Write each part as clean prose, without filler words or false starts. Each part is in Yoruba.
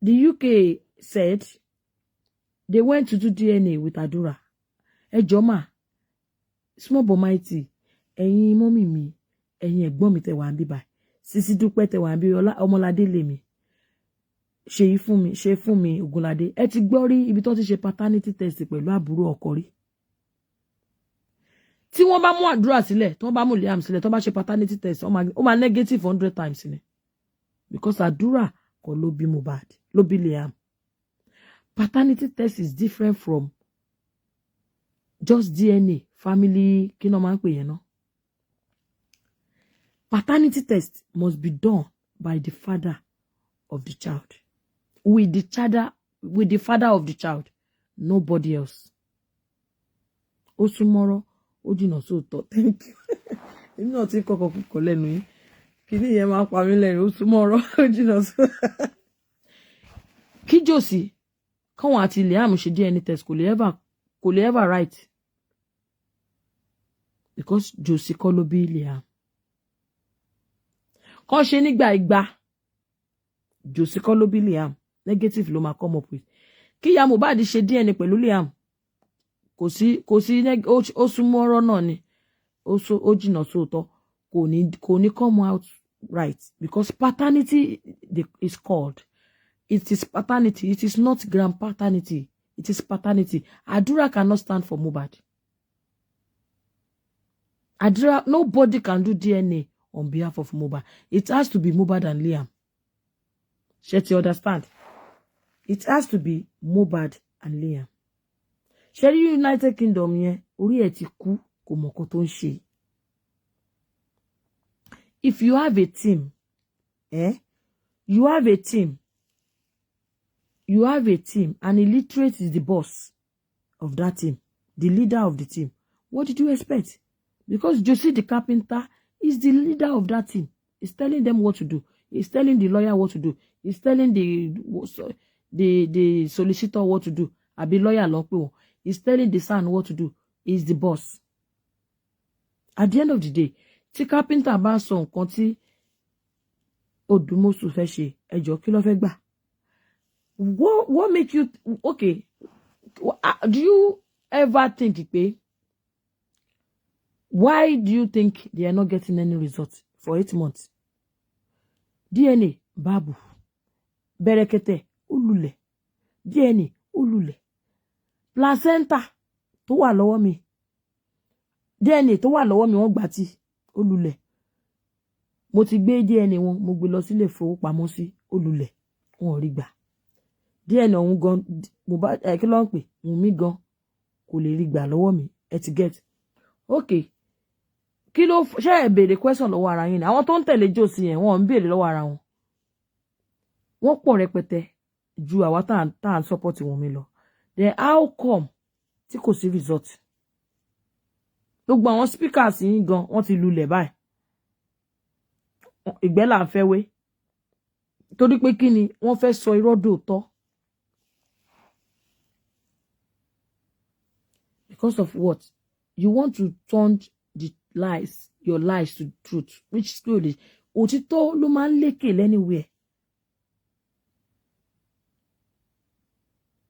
the UK said they went to do DNA with Adura. Ejoma, small but mighty. Ẹ̀yin mọ́mì mi, ẹ̀yin ẹ̀gbọ́n mi tẹ́ wà ńbí báyìí. Sisi Dúpẹ́ tẹ́ wà ńbí, Ọmọládé lèmi. Ṣe fún mi Ògúnládé. Ẹ ti gbọ́ rí ibi tó ti ṣe paternity test pẹ̀lú àbúrò ọkọ rí. Tí wọ́n bá mú Àdúrà sílẹ̀, tí wọ́n bá mú Liam sílẹ̀, tí wọ́n bá ṣe paternity test, ó máa negative 100 times ni. Because Àdúrà kọ́ ló bí Mohbad, ló bí Liam. Paternity test is different from just DNA, family, kí ló máa ń pè yẹn náà. Paternity test must be done by the father of the child. With the father of the child. Nobody else. Osumoro, Ojino Soto, thank you. You know, think of Kolenu. Kini yema pamile, Osumoro, Ojino Soto. Kijosi, come on, Liam should do any test. Could he ever write? Because Josie Kolobi Liam. Kan ṣe nígbà ìgbà Josie Kolobi Liam negative ló máa come up with. Kí ya Mohbad ṣe DNA pẹ̀lú Liam. Kò sí ó súnmọ́rọ́ náà ni. Ó jìnnà sóòótọ́. Kò ní come out right because paternity is called. It is paternity. It is not grandpaternity. It is paternity. Adura cannot stand for Mohbad. Adura, nobody can do DNA on behalf of Mohbad. It has to be Mohbad and Liam. Shall you understand? It has to be Mohbad and Liam. Shall you United Kingdom ye? Orí ẹ̀ ti kú kò mọ̀ nǹkan tó ń ṣe. If you have a team, you have a team, and illiterate is the boss of that team, the leader of the team. What did you expect? Because Josie the carpenter is the leader of that team. He's telling them what to do. He's telling the lawyer what to do. He's telling the solicitor what to do. Abi lawyer lopo. He's telling the son what to do. He's the boss. At the end of the day, tí carpenter bá sọ nǹkan tí Odumosu fẹ́ ṣe, ẹ jọ̀ọ́ kí ló fẹ́ gbà? What make you okay? Do you ever think pé why do you think they are not getting any results for 8 months? DNA, babu. Brekete, ulule. DNA, ulule. Placenta, tó wà lọ́wọ́ mi. DNA, tó wà lọ́wọ́ mi, wọ́n gbà tí, ulule. Mo ti gbé DNA wọn, mo gbé lọ sílé ìfowópamọ́sí, ulule. Wọ́n rí gbà. DNA òun gan, kí ló ń pè? Mi gan, kò lè rí gbà lọ́wọ́ mi. Ẹ ti get. Okay. Kí ló ṣe béèrè question lọ́wọ́ ara yín ni àwọn tó ń tẹ̀lé Josie yẹn wọ́n ń béèrè lọ́wọ́ ara wọn wọ́n pọ̀ rẹpẹtẹ ju àwa tá à ń support wọn mi lọ then how come tí kò sí result gbogbo àwọn speakers yín gan wọ́n ti lulẹ̀ báyìí ìgbẹ́ là ń fẹ́ wé torí pé kí ni wọ́n fẹ́ sọ irọ́ dòótọ́ because of what you want to turn your lies to truth, which slowly òtítọ́ ló máa ń lékè anywhere.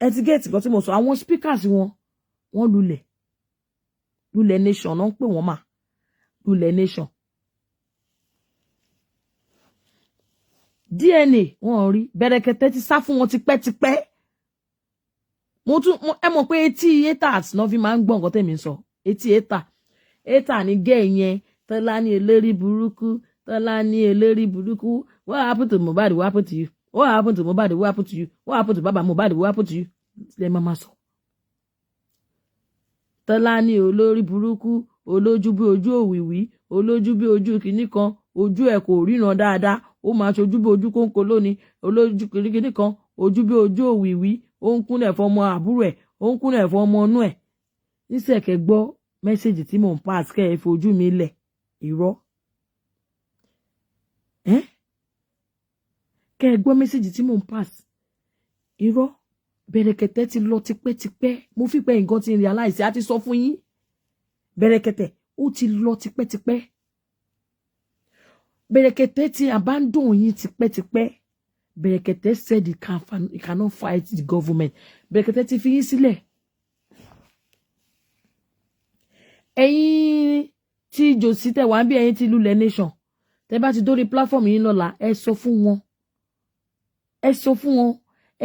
Ẹ ti get nǹkan tí mo sọ àwọn speakers wọ́n lulẹ̀ nation náà ń pè wọ́n mà lulẹ̀ nation. DNA wọ́n rí Brekete ti sá fún wọn tipẹ́tipẹ́. Ẹ mọ̀ pé etí haters náà fi máa ń gbọ́ nǹkan tẹ̀mí sọ etí hater. Eta ni gay yẹn Tọ́lá ní eléri burúkú Tọ́lá ní eléri burúkú what happened to Mohbad what happened to you what happened to Mohbad what happened to you what happened to Baba Mohbad what happened to you le mama sọ Tọ́lá ní olórí burúkú olójú bí ojú òwìwí olójú bí ojú kìíní kan ojú ẹ̀ kò ríran dáadáa ó máa ṣojú bí ojú kóńkó lónìí olójú kìíní kan ojú bí ojú òwìwí ó ń kúnlẹ̀ fọmọ àbúrò ẹ̀ ó ń kúnlẹ̀ fọmọ ọnú ẹ̀ níṣẹ̀kẹ́ gbọ́ message tí mò ń pass kẹ́ ẹ fojú mi lẹ̀ irọ́ kẹ́ ẹ gbọ́ message tí mò ń pass irọ́ Brekete ti lọ tipẹ́tipẹ́ mo fi pé nǹkan tí ń realize á ti sọ fún yín Brekete ó ti lọ tipẹ́tipẹ́ Brekete ti abandon yín tipẹ́tipẹ́ Brekete said he cannot fight the government. Brekete ti fi yín sílẹ̀. Ẹ̀yin tí Josi tẹ́ wá bí ẹ̀yin tí lulẹ̀ nation. Tẹ́ bá ti dórí platform yín lọ́la, ẹ sọ fún wọn. Ẹ sọ fún wọn.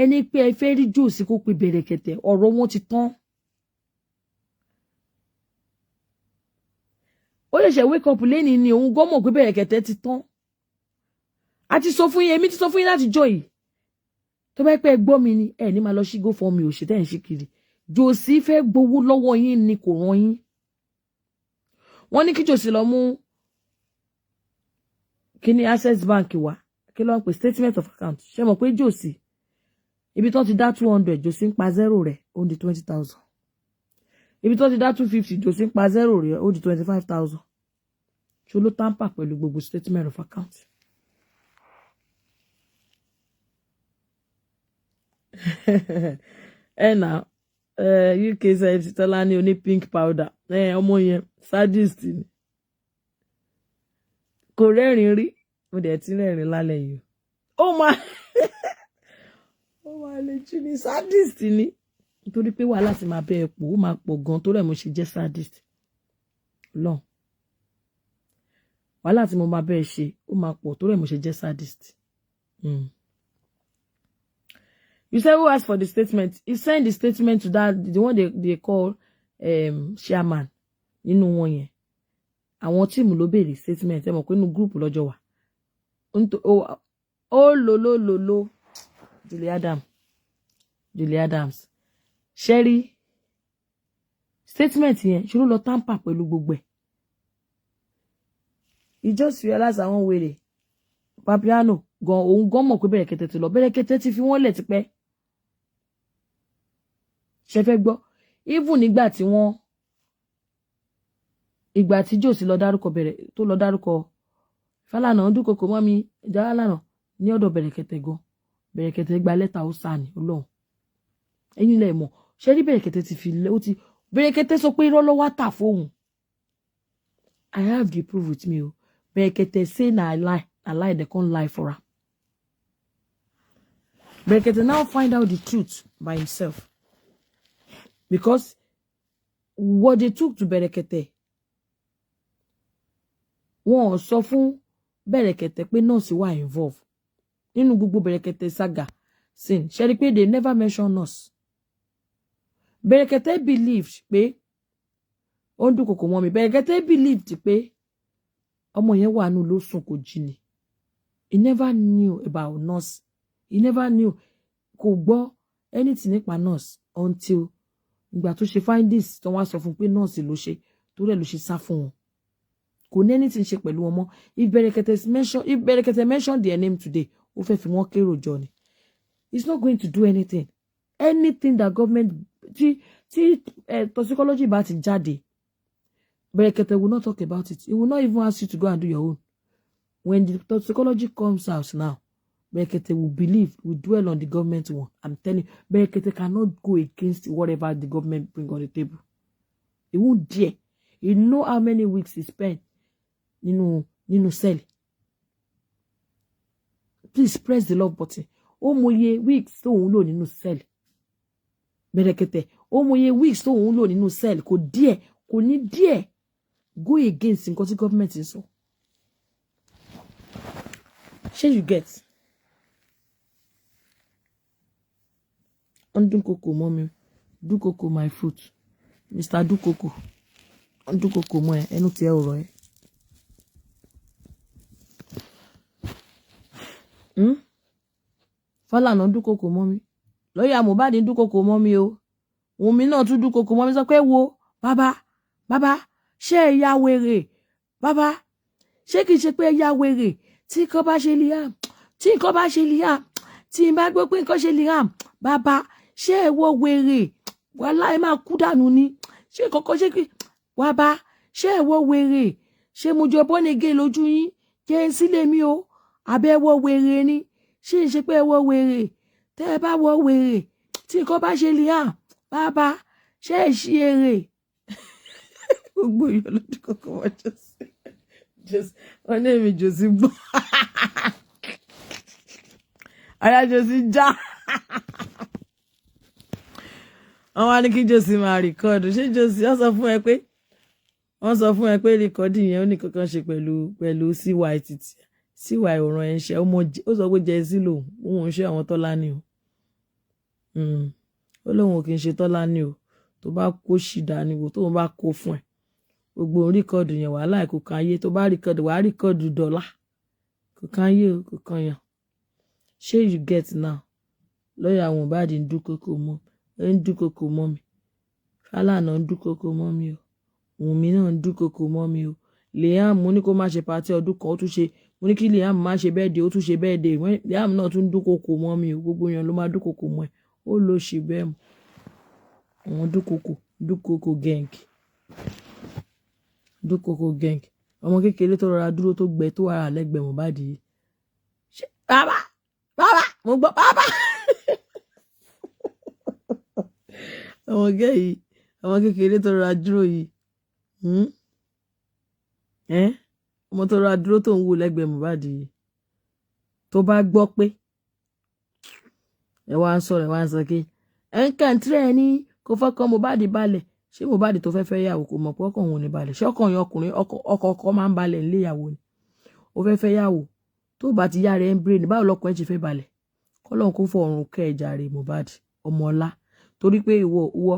Ẹni pé ẹ fẹ́ rí Josi kó pe Brekete. Ọ̀rọ̀ wọn ti tán. Ó ṣẹ̀ṣẹ̀ wake up lẹ́ni ni òun gan mọ̀ pé Brekete ti tán. A ti sọ fún yín, èmi ti sọ fún yín láti jọ yìí. Tó bá pẹ́ gbọ́ mi ni ẹ ní máa lọ sí go for me ò ṣe tẹ́ ń ṣe kiri. Josi fẹ́ gbowó lọ́wọ́ yín ni kò ràn yín. Wọ́n ní kí Josi lọ mú kíní Access Bank wá. Kí ló ń pè statement of account. Ṣé mọ̀ pé Josi ibi tó ti dá 200 Josi ń pa zero rẹ̀ ó di 20,000. Ibi tó ti dá 250 Josi ń pa zero rẹ̀ ó di 25,000. Ṣó ló tamper pẹ̀lú gbogbo statement of account. Now, UK said Tolani only pink powder. Ọmọ yẹn sadist ni. Kò rẹ́rìn rí. Mo dẹ̀ ti rẹ́rìn lálẹ́ yìí. Ó máa lè jí ní sadist ni. Nítorí pé wàhálà tí máa bẹ́ ẹ̀pọ̀ ó máa pọ̀ gan torí ẹ̀ mo ṣe jẹ́ sadist. Lọ́n. Wàhálà tí mo máa bẹ́ ẹ ṣe ó máa pọ̀ torí ẹ̀ mo ṣe jẹ́ sadist. You say who asked for the statement? He sent the statement to the one they call chairman. Nínú wọn yẹn. Àwọn tíìmù ló béèrè statement. Ẹ mọ̀ pé inú group lọ́jọ́ wà. Lo. Julie Adams. Sherry. Statement yẹn. Ṣé ló lọ tamper pẹ̀lú gbogbo ẹ̀? He just realized àwọn wèrè. Papiano. Òun gan mọ̀ pé Brekete ti lọ. Brekete ti fi wọ́n lẹ̀ tipẹ́. Ṣé fẹ́ gbọ́? Even ìgbà tí Josi lọ dárúkọ tó lọ dárúkọ Fálànà dúnkokò mọ́ mi Jálànà ní ọ̀dọ̀ Brekete gan. Brekete gba lẹ́tà ó sá ni Ọlọ́run. Ẹ̀yin lẹ mọ̀. Ṣé rí Brekete ti fi lé ó ti Brekete sọ pé irọ́ ló wá tà fóun. I have the proof with me o. Brekete say na I lie they can't lie for her. Brekete now find out the truth by himself. Because what they took to Brekete, wọ́n sọ fún Brekete pé nurse wà involved. Nínú gbogbo Brekete saga sin. Ṣé rí pé they never mention nurse. Brekete believed pé ó ń dúnkokò mọ́ mi. Brekete believed pé ọmọ yẹn wà nù ló sùn kò jí ni. He never knew about nurse. He never knew. Kò gbọ́ anything nípa nurse until ìgbà tó ṣe findings tó wá sọ fún pé nurse ló ṣe torí ẹ̀ ló ṣe sá fún wọn. Kò ní anything ṣe pẹ̀lú wọn mọ́. If Brekete mention their name today, ó fẹ́ fi wọ́n kérò jọ ni. He's not going to do anything. Anything that government tí toxicology bá ti jáde, Brekete will not talk about it. He will not even ask you to go and do your own. When the toxicology comes out now, Brekete will dwell on the government one. I'm telling you, Brekete cannot go against whatever the government bring on the table. He won't dare. You know how many weeks he spent nínú cell. Please press the love button. Ó mọye weeks tó ń lò nínú cell. Brekete, ó mọye weeks tó ń lò nínú cell. Kò ní díẹ̀ go against nǹkan tí government ń sọ. Ṣé you get? Dúnkokò mọ́ mi. Dúnkokò my foot. Mr. Dúnkokò. Dúnkokò mọ́ ẹ. Ẹnu tí ẹ ọ̀rọ̀ ẹ. Fálànà dúnkokò mọ́ mi. Lọ́yà Mohbad dúnkokò mọ́ mi o. Wùnmí náà tún dúnkokò mọ́ mi sọ pé wo bàbá ṣé ẹ ya wèrè bàbá ṣé kìí ṣe pé ẹ ya wèrè tí nǹkan bá ṣe Liam tí n bá gbọ́ pé nǹkan ṣe Liam bàbá ṣé ẹ wọ wèrè wàhálà ẹ máa kú dànù ni ṣé kọ́kọ́ ṣé kí bàbá ṣé ẹ wọ wèrè ṣé mo jọ bọ́nẹ̀gẹ́ lójú yín jẹ́ ń sílé mi o àbẹ́ wọ wèrè ni ṣé ń ṣe pé ẹ wọ wèrè tẹ́ ẹ bá wọ wèrè tí nǹkan bá ṣe Liam bàbá ṣé ẹ ṣí èrè gbogbo yọ lójú kọkọ wọn wọn ní èmi Josi gbọ́ Aya Josie já. Àwọn wá ní kí Josie máa record. Ṣé Josie wọ́n sọ fún ẹ pé recording yẹn ó ní kankan ṣe pẹ̀lú CY títí. CY òràn ẹ̀ ń ṣe ó sọ pé jẹ́ sí lòun òun ń ṣe àwọn Tọ́lání o. Ó lóun ò kì í ṣe Tọ́lání o. Tó bá kó ṣìdá ni wò tóun bá kó fún ẹ. Gbogbo record yẹn wàhálà ẹ̀ kò kan ayé tó bá record wàá record dọ́là. Kò kan ayé o kò kan yàn. Ṣé you get now? Lọ́yà àwọn bá di ń dúkokò mọ́ mi. Fálànà ń dúkokò mọ́ mi o. Wùnmí náà ń dúkokò mọ́ mi o. Liam mo ní kó má ṣe pàtí ọdún kan ó tún ṣe mo ní kí Liam má ṣe bẹ́ẹ̀dẹ̀ ó tún ṣe bẹ́ẹ̀dẹ̀ Liam náà tún dúkokò mọ́ mi o. Gbogbo yẹn ló máa dúkokò mọ́ ẹ ó lọ ṣe bẹ́ẹ̀ mọ́ àwọn dúkokò gang ọmọ kékeré tó rọra dúró tó gbẹ tó wà lẹ́gbẹ̀ẹ́ Mohbad yìí ṣe bàbá mo gbọ́ bàbá ọmọ kékeré tó rọra dúró yìí ọmọ tó rọra dúró tó ń wò lẹ́gbẹ̀ẹ́ Mohbad yìí tó bá gbọ́ pé ẹ wá ń sọ̀rọ̀ ẹ wá ń sọ kí ẹ ń kàntírẹ̀ ẹ ní kò fọkàn Mohbad balẹ̀ ṣé Mohbad tó fẹ́ yàwó kò mọ̀ pé ọkàn òun ní balẹ̀ ṣé ọkàn yẹn ọkùnrin ọkọ máa ń balẹ̀ nílé ìyàwó ni ó fẹ́ yàwó tó bá ti yá rẹ̀ ń brain báwo lọkùn ẹ̀ ṣe fẹ́ balẹ̀ kọ́lọ́n kó fọ ọ̀run kẹ́ ẹ̀ jàre Mohbad ọmọ ọlá torí pé owó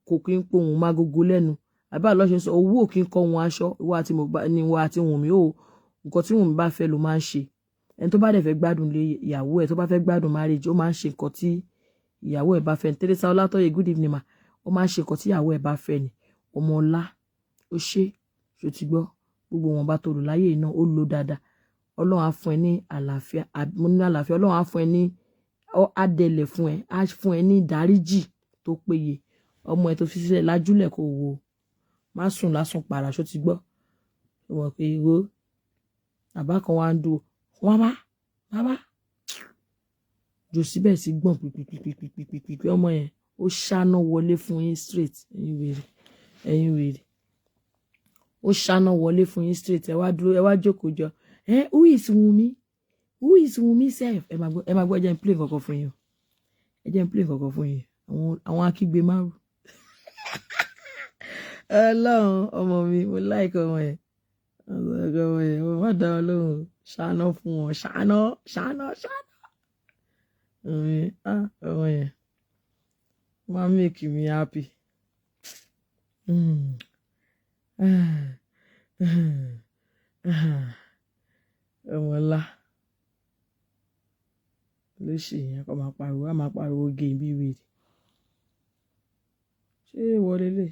kò kí ń pohùn má gogo lẹ́nu àbá lọ́ṣẹ́ sọ owó kì í kọ́ wọn aṣọ ìwọ àti Wùnmí o nǹkan tí Wùnmí bá fẹ́ ló máa ń ṣe ẹni tó bá dẹ̀ fẹ́ gbádùn lé ìyàwó ẹ̀ tó bá fẹ́ gbádùn marriage ó máa ń ṣe nǹkan tí ìyàwó ẹ̀ bá fẹ́ ní Teresa Ọlátọ́yè good evening ma ó máa ń ṣe nǹkan tí ìyàwó ẹ̀ bá fẹ́ ni ọmọ ọlá ó ṣe ti gbọ́ gbogbo wọn bá tòrò láyé iná ó lo dáadáa Ọlọ́run á fún ẹ ní àlàáfíà mo ní àlàáfíà Ọlọ́run á fún ẹ ní adẹ̀lẹ̀ fún ẹ á fún ẹ ní ìdáríjì tó péye ọmọ ẹ tó fi sílẹ̀ lájúlẹ̀ kò wò má sùn lásùn para ṣó ti gbọ́ wọ́n pé ìwọ bàbá kan wá ń dúró bàbá jò síbẹ̀ sí gbọ̀n pípípípípípípí ọmọ yẹn ó ṣáná wọlé fún yín straight ẹ̀yin wèrè ó ṣáná wọlé fún yín straight ẹ wá dúró ẹ wá jókòó jọ who is Wunmi sef ẹ máa gbọ́ ẹ jẹ́ n play kankan fún yín àwọn akígbe márùn Ọlọ́run ọmọ mi mo like ọmọ yẹn ọmọ má dá wọn lóhùn ṣáná fún wọn ṣáná ọmọ yẹn máa make me happy ọmọ ńlá ló ṣe yẹn kó máa pariwo gé bí wèrè ṣé ìwọlé lè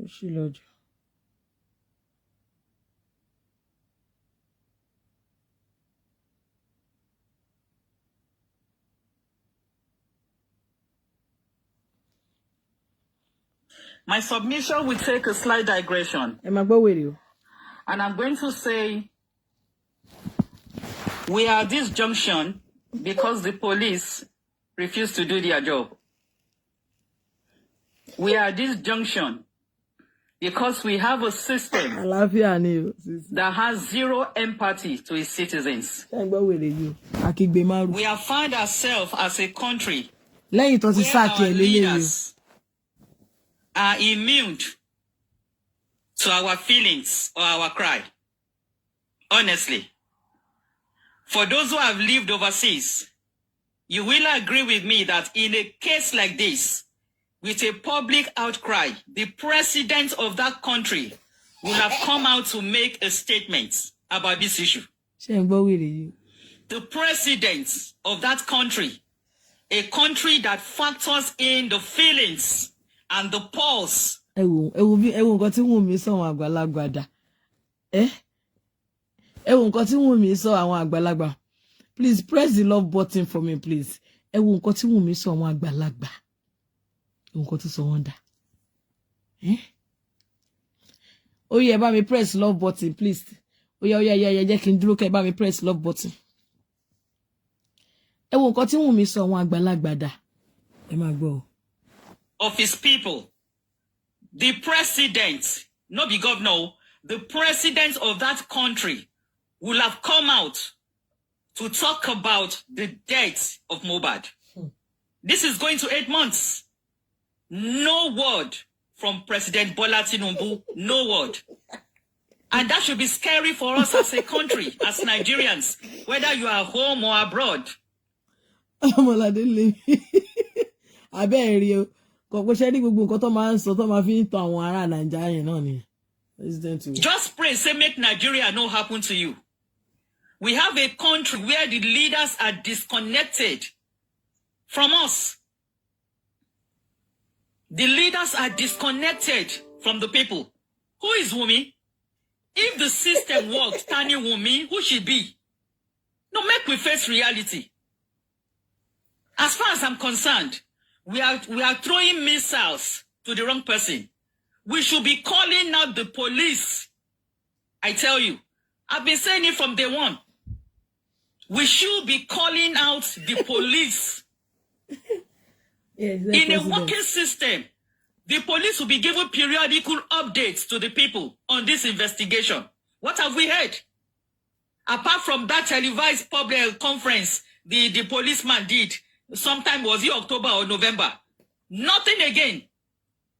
ó ṣì lọ́jọ́. My submission will take a slight digression. Ẹ máa gbọ́ wèrè o. And I'm going to say we are at this junction because the police refuse to do their job. We are at this junction because we have a system that has zero empathy to its citizens. We have found ourselves as a country where our leaders are immune to our feelings or our cry. Honestly, for those who have lived overseas, you will agree with me that in a case like this, with a public outcry, the president of that country will have come out to make a statement about this issue. The president of that country, a country that factors in the feelings and the pulse. Please press the love button for me, please. Oh yeah, bá mi press love button, please. Oh yeah, jẹ́ kí n dúró kẹ́ bá mi press love button. Ẹ wo nǹkan tí Wùnmí sọ àwọn àgbàlagbà dà. Ẹ máa gbọ́. Of his people, the president, not the governor, the president of that country will have come out to talk about the death of Mohbad. This is going to 8 months. No word from President Bola Tinubu. No word. And that should be scary for us as a country, as Nigerians, whether you are home or abroad. Just pray, say, make Nigeria not happen to you. We have a country where the leaders are disconnected from us. The leaders are disconnected from the people. Who is Wumi? If the system works, Tani Wumi, who should be? No, make we face reality. As far as I'm concerned, we are throwing missiles to the wrong person. We should be calling out the police. I tell you, I've been saying it from day one. We should be calling out the police. In a working system, the police will be given periodical updates to the people on this investigation. What have we heard? Apart from that televised public conference the policeman did, sometime was it October or November? Nothing again.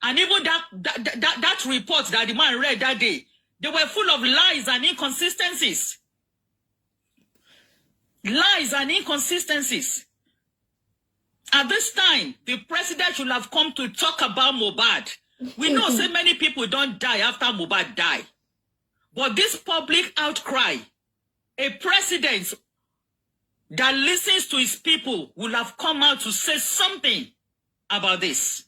And even that report that the man read that day, they were full of lies and inconsistencies. Lies and inconsistencies. At this time, the president should have come to talk about Mohbad. We know so many people don't die after Mohbad die. But this public outcry, a president that listens to his people will have come out to say something about this.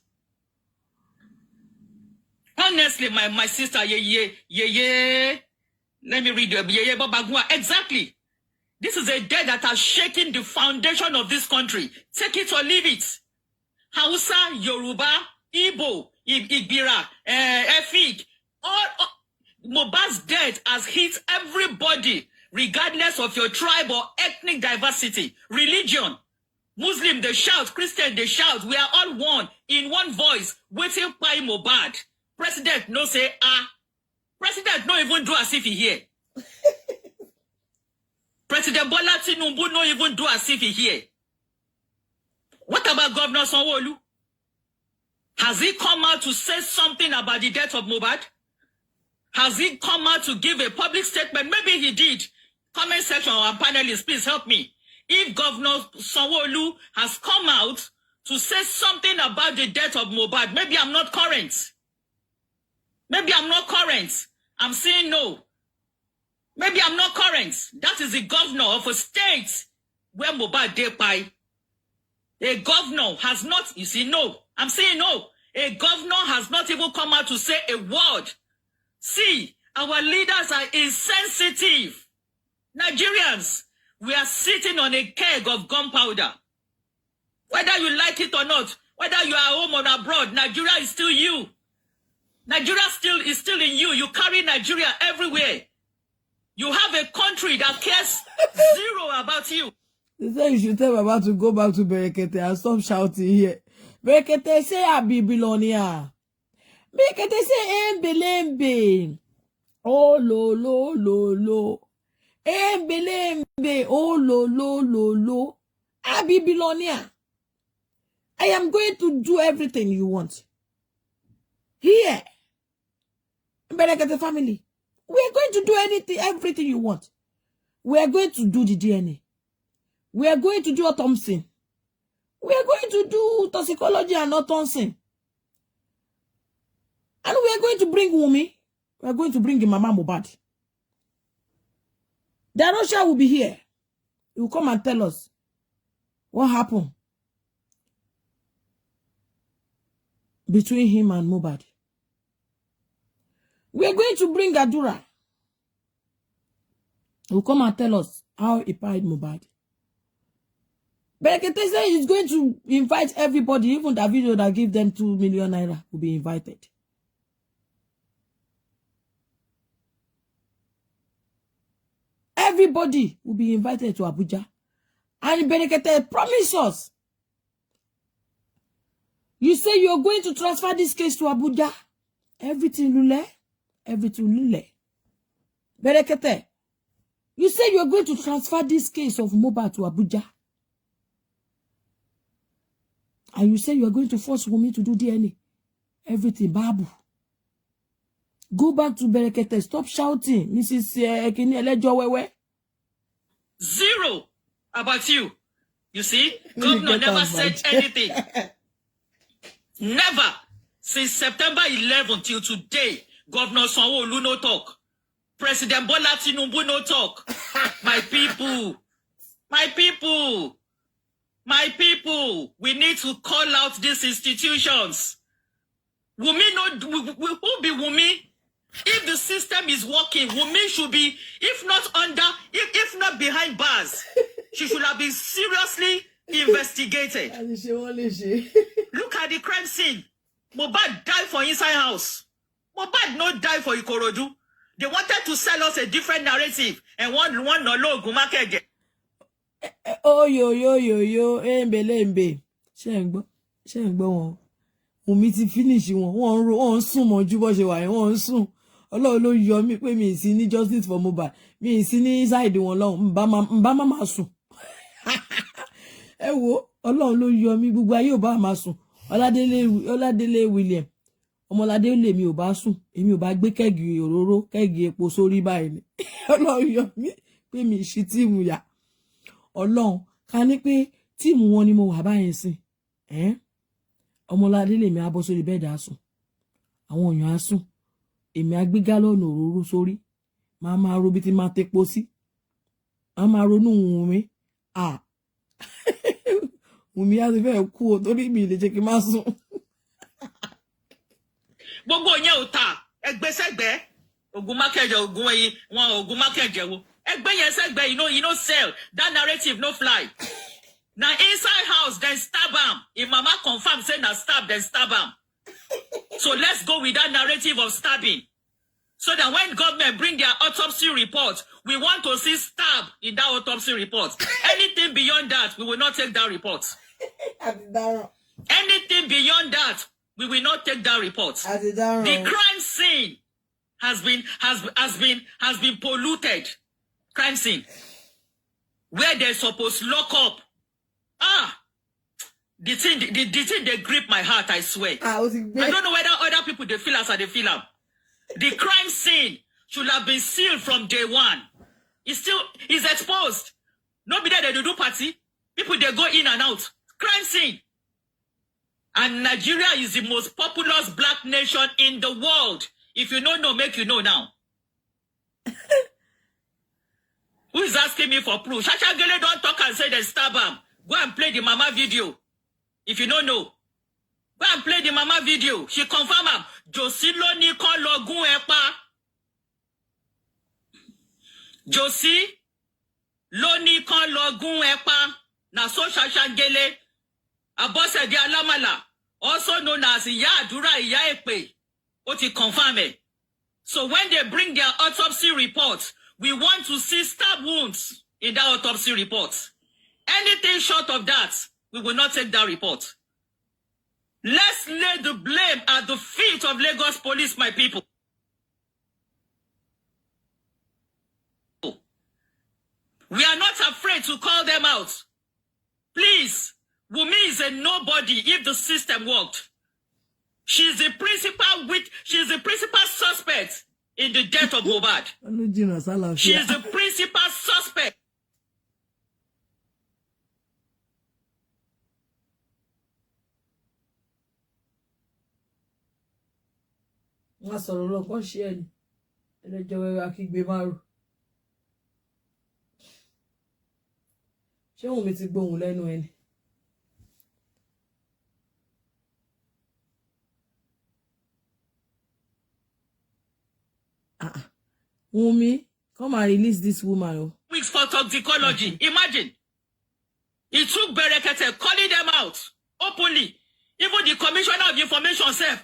Honestly, my sister, let me read you. Exactly. This is a death that has shaken the foundation of this country. Take it or leave it. Hausa, Yoruba, Igbo, Igbira, Efik, all Mohbad's death has hit everybody, regardless of your tribe or ethnic diversity, religion. Muslim, they shout. Christian, they shout. We are all one, in one voice, waiting by Mohbad. President no say, President no even do as if he hear. President Bola Tinubu no even do as if he hear. What about Governor Sanwo-Olu? Has he come out to say something about the death of Mohbad? Has he come out to give a public statement? Maybe he did. Comment section or panelists, please help me. If Governor Sanwo-Olu has come out to say something about the death of Mohbad, maybe I'm not current. Maybe I'm not current. I'm saying no. Maybe I'm not current. That is the governor of a state where Mohbad dey by. A governor has not, you see, no. I'm saying no. A governor has not even come out to say a word. See, our leaders are insensitive. Nigerians, we are sitting on a keg of gunpowder. Whether you like it or not, whether you are home or abroad, Nigeria is still you. Nigeria is still in you. You carry Nigeria everywhere. You have a country that cares zero about you. They say you should tell Baba to go back to Brekete and stop shouting here. Brekete say Abibilonia. Brekete say Embelembe. Oh lo. Embelembe. Oh lo. Abibilonia. I am going to do everything you want. Here. Brekete family. We are going to do everything you want. We are going to do the DNA. We are going to do autopsy. We are going to do toxicology and autopsy. And we are going to bring Wumi. We are going to bring Mama Mohbad. The Russia will be here. He will come and tell us what happened between him and Mohbad. We are going to bring Adura. He will come and tell us how he paid Mohbad. Brekete says he's going to invite everybody, even the video that gave them 2 million naira will be invited. Everybody will be invited to Abuja. And Brekete promise us. You say you're going to transfer this case to Abuja. Everything lule. Brekete. You say you are going to transfer this case of Mohbad to Abuja. And you say you are going to force Wunmi to do DNA. Everything, Babu. Go back to Brekete. Stop shouting, Mrs. Ekini Elejowewe. Zero about you. You see, governor never said anything. Never. Since September 11 till today, Governor Sanwo-Olu no talk. President Bola Tinubu no talk. My people. My people, we need to call out these institutions. Wunmi who be Wunmi? If the system is working, Wunmi should be, if not behind bars, she should have been seriously investigated. Look at the crime scene. Mohbad died for inside house. Mohbad not die for Ikorodu. They wanted to sell us a different narrative and one no logo market. Oh yo embe ṣé ń gbọ́ wọn Wunmi ti finish wọ́n sùn mọ́jú bó ṣe wà yẹn wọ́n sùn Ọlọ́run ló yọ mí pé mi sí ní justice for Mohbad mi sí ní side wọn lọ́hùn nbá má sùn ẹ wo Ọlọ́run ló yọ mí gbogbo ayé ò bá má sùn Ọládélé William Ọmọládé lè mi ò bá sùn èmi ò bá gbé kẹ́gì òróró kẹ́gì epo sórí báyìí ni Ọlọ́run yọ mí pé mi ṣí tíìmù yà Ọlọ́run ká ní pé tíìmù wọn ni mo wà báyìí sìn Ọmọládé lè mi á bọ́ sórí bẹ́ẹ̀dì á sùn àwọn èèyàn á sùn èmi á gbé gálọ́ọ̀nù òróró sórí máa ro bí ti máa tepo sí máa ronú Wunmi Wunmi á ti fẹ́ kú o torí mi lè jẹ́ kí n má sùn. Gbogbo yẹn ò ta ẹgbẹ́ sẹ́gbẹ́ ogun mákẹ́jẹ ogun ẹyin wọn ogun mákẹ́jẹ wo ẹgbẹ́ yẹn sẹ́gbẹ́ you know sell that narrative no fly. Now inside house then stab am. If mama confirm say na stab then stab am. So let's go with that narrative of stabbing. So that when government bring their autopsy report, we want to see stab in that autopsy report. Anything beyond that, we will not take that report. Anything beyond that, we will not take that report. The crime scene has been polluted. Crime scene where they're supposed to lock up. The thing they grip my heart, I swear. I don't know whether other people they feel as they feel am. The crime scene should have been sealed from day one. It's exposed. Nobody there they do party. People they go in and out. Crime scene. And Nigeria is the most populous black nation in the world. If you don't know, make you know now. Who is asking me for proof? Shashagele don't talk and say they stab him. Go and play the mama video. If you don't know. Go and play the mama video. She confirm him. Josie lo ni kon logun epa. Josie lo ni kon logun epa. Na so Shashagele. Abose di alamala. Also known as Iya Adura Iya Epe. What he confirm it. So when they bring their autopsy report, we want to see stab wounds in that autopsy report. Anything short of that, we will not take that report. Let's lay the blame at the feet of Lagos police, my people. We are not afraid to call them out. Please, Wunmi is a nobody if the system worked. She's the principal suspect in the death of Mohbad. She is the principal suspect. Wọ́n sọ̀rọ̀ lọ kọ́ ṣe ẹni ẹlẹ́jọ́ wẹ́wẹ́ akígbe márùn. Ṣé Wunmi ti gbóhùn lẹ́nu ẹni? Wunmi, come and release this woman. Weeks for toxicology. Imagine. It took Brekete calling them out openly. Even the commissioner of information said,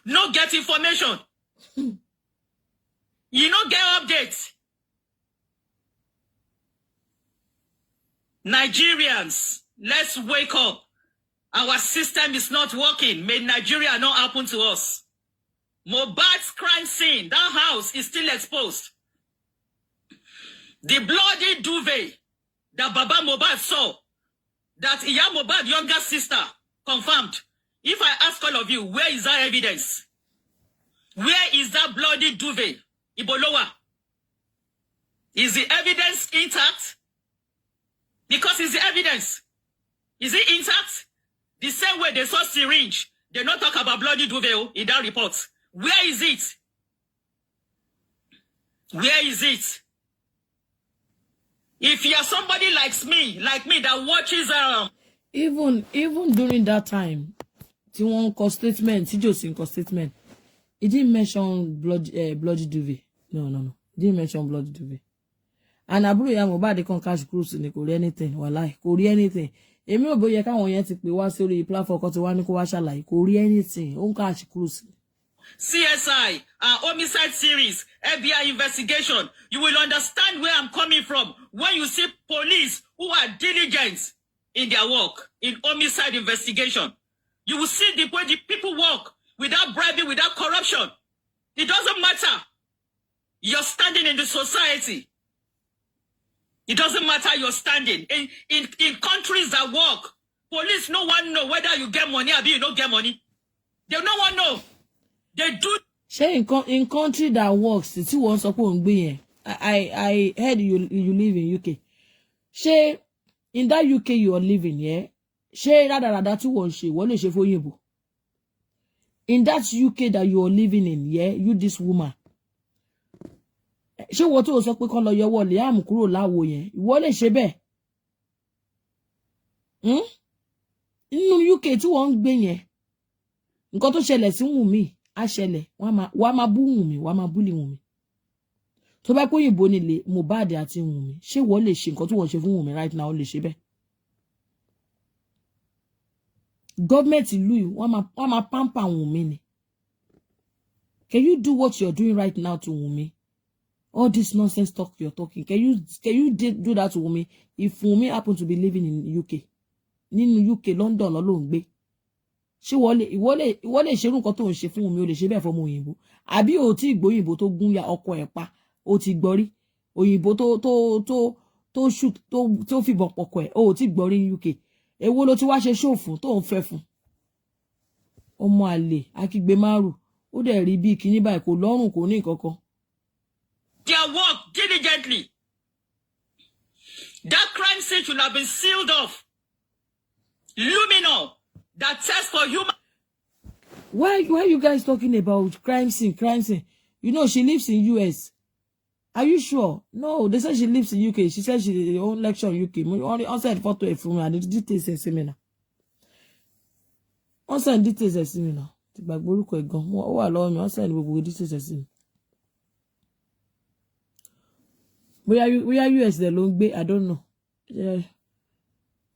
no get information. You no get updates. Nigerians, let's wake up. Our system is not working. May Nigeria not happen to us. Mohbad's crime scene, that house is still exposed. The bloody duvet that Baba Mohbad saw, that Iya Mohbad's younger sister confirmed. If I ask all of you, where is that evidence? Where is that bloody duvet? Ibolowa. Is the evidence intact? Because it's the evidence. Is it intact? The same way they saw syringe, they not talk about bloody duvet in that report. Where is it? Where is it? If you are somebody like me that watches even during that time, tí wọ́n kọ statement, tí Josin kọ statement, he didn't mention bloody duvet. No. He didn't mention bloody duvet. And àbúrò ìyá Mohbad kan cash cruise ni kò rí anything, wàláì, kò rí anything. Èmi ò bóyá káwọn yẹn ti pè wá sórí platform kan tí wá ní kó wá ṣàlàyé, kò rí anything, ó ń cash cruise. CSI, homicide series, FBI investigation, you will understand where I'm coming from when you see police who are diligent in their work, in homicide investigation. You will see the way the people work without bribing, without corruption. It doesn't matter. You're standing in the society. It doesn't matter you're standing. In countries that work, police no one know whether you get money or you don't get money. They no one know. They do. In country that works, tí wọ́n sọ pé ó ń gbé yẹn. I heard you live in UK. Ṣé in that UK you are living, yeah? Ṣé rádaràda tí wọ́n ṣe wọ́n lè ṣe fóyìnbó? In that UK that you are living in, yeah, you this woman. Ṣé wọ́n tó sọ pé kán lọ yọwọ́ Liam kúrò láwo yẹn? Ìwọ lè ṣe bẹ́ẹ̀. Nínú UK tí wọ́n ń gbé yẹn, nǹkan tó ṣẹlẹ̀ sí Wùnmí á ṣẹlẹ̀, wá máa bú Wùnmí, wá máa búlì Wùnmí. Tó bá pé òyìnbó nílé Mohbad àti Wùnmí, ṣé wọ́n lè ṣe nǹkan tí wọ́n ṣe fún Wùnmí right now, ó lè ṣe bẹ́ẹ̀? Government ìlú yìí wọ́n máa pamper Wùnmí ni. Can you do what you're doing right now to Wùnmí? All this nonsense talk you're talking. Can you do that to Wùnmí if Wùnmí happen to be living in UK? Nínú UK, London ló ń gbé. Ṣé ìwọ lè ṣerú nǹkan tó ń ṣe fún Wùnmí, ó lè ṣe bẹ́ẹ̀ fọ́mọ òyìnbó? Àbí o tí gbọ́ òyìnbó tó gún ya ọkọ ẹ̀ pa, o ti gbọ́ rí? Òyìnbó tó shoot tó fìbọn pọkọ ẹ̀, o tí gbọ́ rí ní UK. Èwo ló ti wá ṣe show fún tó ń fẹ́ fún? Ọmọ àlè akígbe márùn, ó dẹ̀ rí bí kíní báyìí, kò lọ́rùn, kò ní nǹkan kan. Their work diligently. That crime scene should have been sealed off. Luminol, that test for human. Why you guys talking about crime scene? You know she lives in US. Are you sure? No, they said she lives in UK. She said she own lecture in UK. On send photo from her. The details and seminar. On send details and seminar. Ti gbàgbé orúkọ ẹ̀ gan. Ó wà lọ́wọ́ mi. On send gbogbo details and seminar. Bóyá US dẹ̀ ló ń gbé, I don't know. Yeah.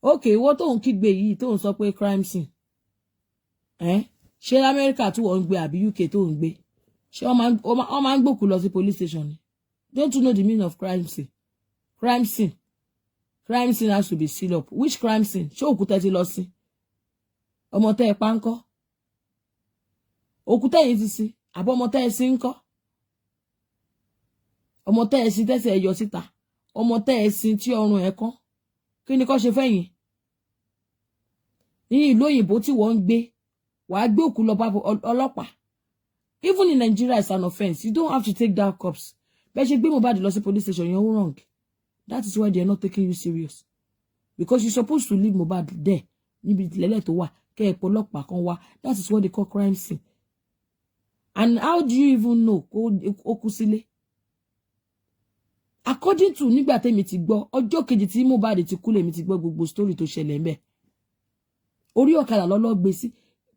Okay, what tó ń kígbe yìí tó ń sọ pé crime scene. Ṣé America tí wọ́n ń gbé àbí UK tó ń gbé? Ṣé wọ́n máa ń gbòkú lọ sí police station ni? Don't you know the meaning of crime scene? Crime scene has to be sealed up. Which crime scene? Ṣé òkúta ti lọ sí? Ọmọ tẹ́ ẹ pa ńkọ́? Òkúta yìí ti sí. Àbọ̀ ọmọ tẹ́ ẹ sí ńkọ́? Ọmọ tẹ́ ẹ sí tẹ́sẹ̀ ẹ yọ síta. Ọmọ tẹ́ ẹ sí tí ọrùn ẹ kán. Kí ni kó ṣe fẹ́yìn? Ní ìlú òyìnbó tí wọ́n ń gbé, wàá gbé òkú lọ bá ọlọ́pàá. Even in Nigeria, it's an offense. You don't have to take down cops. Bẹ́ẹ̀ ṣe gbé Mohbad lọ sí police station, you're wrong. That is why they're not taking you serious. Because you're supposed to leave Mohbad there. Níbi lẹ́lẹ̀ tó wà, kẹ́ ẹ pọ̀ ọlọ́pàá kan wá. That is what they call crime scene. And how do you even know ó kú sílé? According to nígbà tẹ́mi ti gbọ́, ọjọ́ kejì tí Mohbad ti kú lèmi ti gbọ́ gbogbo story tó ṣẹlẹ̀ ńbẹ̀. Orí ọ̀kadà lọ́lọ́ gbé sí,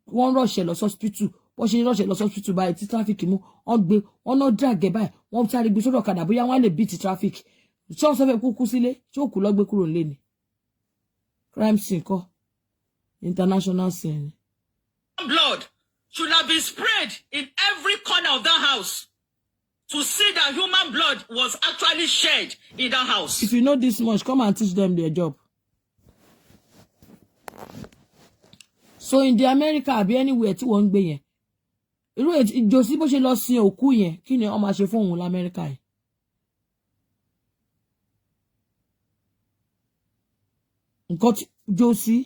wọ́n rọ̀ṣẹ̀ lọ hospital, wọ́n ṣe rọ̀ṣẹ̀ lọ hospital báyìí tí traffic mú, wọ́n náà drag ẹ̀ báyìí, wọ́n sáré gbé sórí ọ̀kadà bóyá wọ́n lè beat traffic. Ṣé wọ́n sọ fẹ́ kú sílé? Ṣé òkú lọ gbé kúrò nílé ni? Crime scene kọ́, international scene. Blood should have been sprayed in every corner of that house to see that human blood was actually shed in that house. If you know this much, come and teach them their job. So in the America, àbí anywhere tí wọ́n ń gbé yẹn, irú Josie bó ṣe lọ sin òkú yẹn kí ni wọ́n máa ṣe fún òun l'Amẹ́ríkà yìí. Nǹkan tí Josie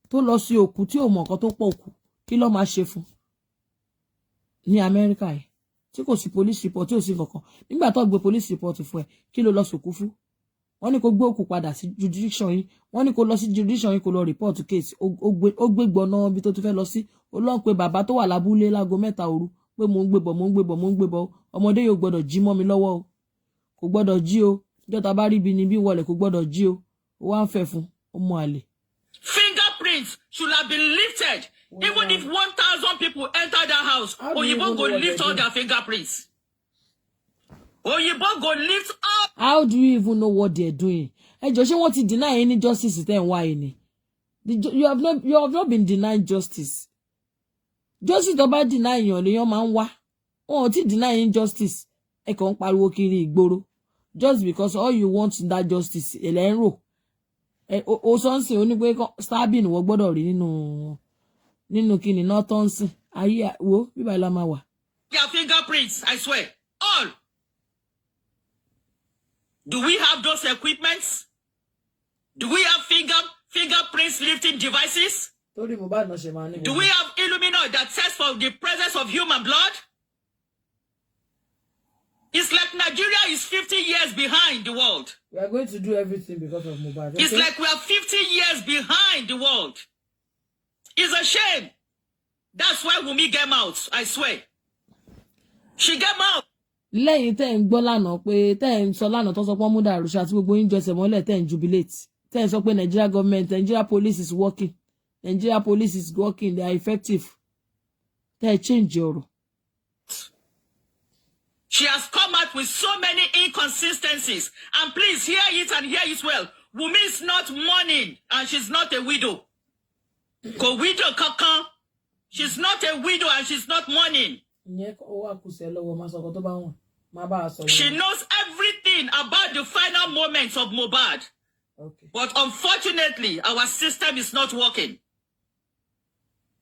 tó lọ sin òkú tí ò mọ̀ nǹkan tó pọ̀ òkú kí ló máa ṣe fún ní Amẹ́ríkà yìí tí kò sí police report tí ò sí kankan nígbà tó gbé police report fún ẹ kí ló lọ sòkú fún. Wọ́n ní kó gbé òkú padà sí jurisdiction yìí wọ́n ní kó lọ sí jurisdiction yìí kó lọ report case ó gbé gbọnà bí tó ti fẹ́ lọ sí ó lọ pé bàbá tó wà lábúlé lágo 3 òru pé mò ń gbé bọ̀ ọmọdé yóò gbọ́dọ̀ jí mọ́ mi lọ́wọ́ o kò gbọ́dọ̀ jí o jọta bá rí bi ni bí wọlé kò gbọ́dọ̀ jí o ó wá ń fẹ́ fún ọmọ àlè. Fingerprints should have been lifted. Wow. Even if 1,000 people enter that house, Oyibo go lift all their fingerprints. Oyibo go lift up. How do you even know what they're doing? Hey, Joshua, what to deny any justice then why any? You have not been denied justice. Justice about denying your man wa. Oh, ti denying justice. E kon pariwo kiri igboro. Just because all you want in that justice, elenro. O sonsin oni pe stabbing wo gbọ́dọ̀ rí nínú kíni nortonsin. Ayi wo bí bá la ma wà. Their fingerprints, I swear. All. Do we have those equipments? Do we have fingerprints lifting devices? Do we have Illumina that tests for the presence of human blood? It's like Nigeria is 50 years behind the world. We are going to do everything because of mobile. Okay? It's like we are 50 years behind the world. It's a shame. That's why Wunmi came out, I swear. She came out. Lẹ́yìn tẹ́ ń gbọ́ lánàá pé tẹ́ ń sọ lánàá tó sọ pé wọ́n mú Darusha àti gbogbo yín jọsẹ̀ mọ́lẹ̀ tẹ́ ń jubilate. Tẹ́ ń sọ pé Nigeria government, Nigeria police is working. Nigeria police is working, they are effective. Tẹ́ change ọ̀rọ̀. She has come out with so many inconsistencies. And please hear it and hear it well. Wunmi is not mourning and she's not a widow. Ko widow kankan. She's not a widow and she's not mourning. She knows everything about the final moments of Mohbad. Okay. But unfortunately, our system is not working.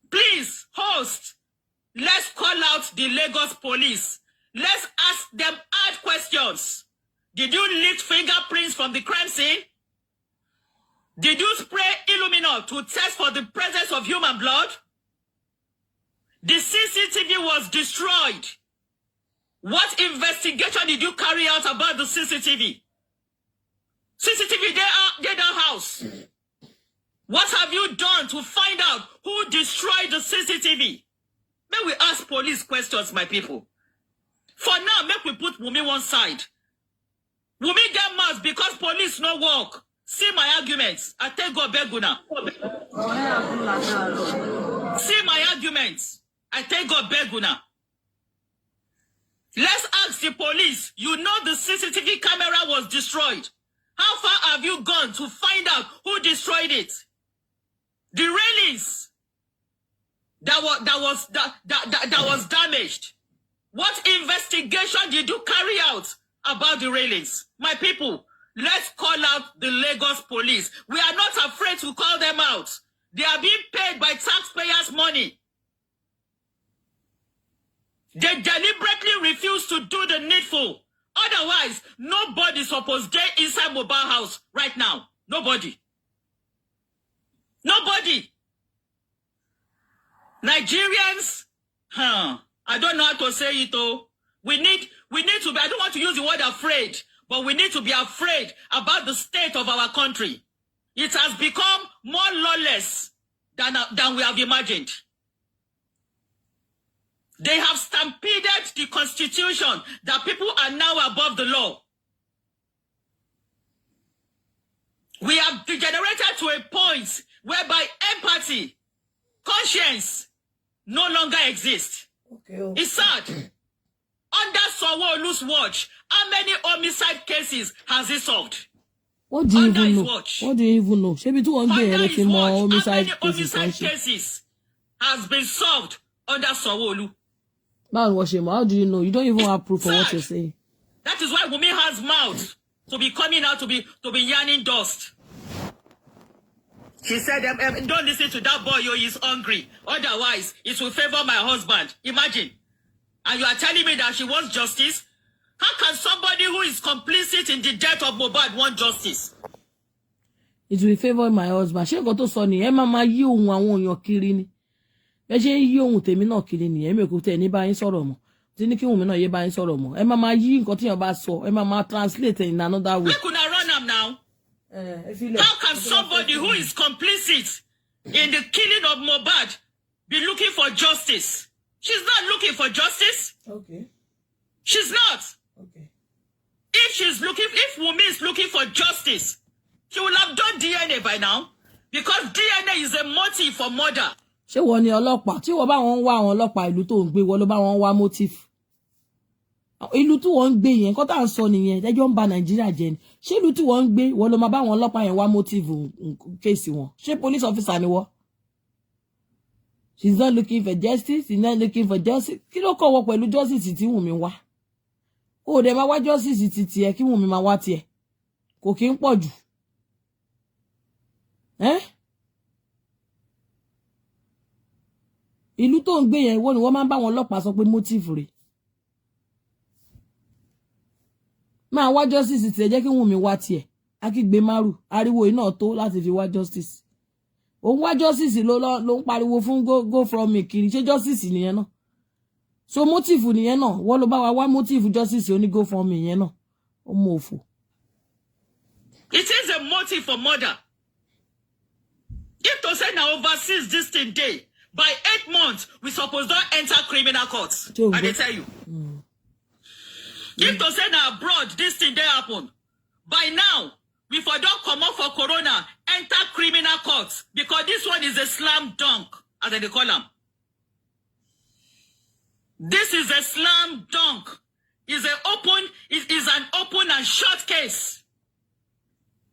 Please, host, let's call out the Lagos police. Let's ask them hard questions. Did you lift fingerprints from the crime scene? Did you spray Illumina to test for the presence of human blood? The CCTV was destroyed. What investigation did you carry out about the CCTV? CCTV, they are house. What have you done to find out who destroyed the CCTV? May we ask police questions, my people. For now, make we put Wunmi one side. Wunmi get mad because police no work. See my arguments. I take God beguna. See my arguments. I take God beguna. Let's ask the police. You know the CCTV camera was destroyed. How far have you gone to find out who destroyed it? The railings that was damaged. What investigation did you carry out about the railings? My people, let's call out the Lagos police. We are not afraid to call them out. They are being paid by taxpayers' money. They deliberately refuse to do the needful. Otherwise, nobody is supposed to get inside mobile house right now. Nobody. Nobody. Nigerians, I don't know how to say it though. We need to be, I don't want to use the word afraid, but we need to be afraid about the state of our country. It has become more lawless than we have imagined. They have stampeded the constitution that people are now above the law. We have degenerated to a point whereby empathy, conscience no longer exists. Okay. It's sad. Under Sanwo-Olu's watch, how many homicide cases has he solved? What do you even know? Watch. What do you even know? Under his watch, how many homicide cases has been solved under Sanwo-Olu? How do you know? You don't even have proof of what you're saying. That is why Wunmi has mouth to be coming out to be yarning dust. She said, don't listen to that boy, he's hungry. Otherwise, it will favor my husband. Imagine. and you are telling me that she wants justice? How can somebody who is complicit in the death of Mohbad want justice? It will favor my husband. Ṣé nǹkan tó sọ nìyẹn máa máa yí ohun àwọn èèyàn kiri ni. Bẹ́ẹ̀ ṣe ń yí ohun tèmi náà kiri nìyẹn. Èmi ò kò tẹ̀ ní bá yín sọ̀rọ̀ mọ́. Tí ní kí ohun mi náà yé bá yín sọ̀rọ̀ mọ́. Ẹ máa máa yí nǹkan tí èèyàn bá sọ. Ẹ máa máa translate in another way. Where could I run am now? How can somebody who is complicit in the killing of Mohbad be looking for justice? She's not looking for justice. Okay. She's not. Okay. If Wunmi is looking for justice, she will have done DNA by now, because DNA is a motive for murder. Ṣé wọ́n ní ọlọ́pàá? Tí wọ́n bá wọn wá àwọn ọlọ́pàá ìlú tó ń gbé, wọ́n ló bá wọn wá motive. Ìlú tí wọ́n ń gbé yẹn, kọ́ tá ń sọ nìyẹn, ẹjọ́ ń ba Nàìjíríà jẹ́ ni. Ṣé ìlú tí wọ́n ń gbé, wọ́n ló máa bá àwọn ọlọ́pàá yẹn wá motive kéèsì wọn? Ṣé police officer ni wọ́n? She's not looking for justice. She's not looking for justice. Kí ló kọ́ wọ pẹ̀lú justice tí Wunmi wá? Ó dẹ̀ máa wá justice ti tiẹ̀ kí Wunmi máa wá tiẹ̀. Kò kí ń pọ̀ jù. Ìlú tó ń gbé yẹn wọ́n ni wọ́n máa ń bá wọn ọlọ́pàá sọ pé motive rẹ̀. Máa wá justice tiẹ̀ jẹ́ kí Wunmi wá tiẹ̀. Akígbe márù ariwo iná tó láti fi wá justice. Òun wá justice ló ń pariwo fún go from me kiri. Ṣé justice nìyẹn náà? So motive nìyẹn náà. Wọ́n ló bá wa wá motive justice ó ní go from me yẹn náà. Ó mọ òfò. It is a motive for murder. If to say now overseas this thing day, by 8 months, we suppose don't enter criminal courts. I dey tell you. If to say now abroad this thing day happen, by now, we for don't come up for corona, enter criminal courts, because this one is a slam dunk, as they call them. This is a slam dunk. Is an open and short case.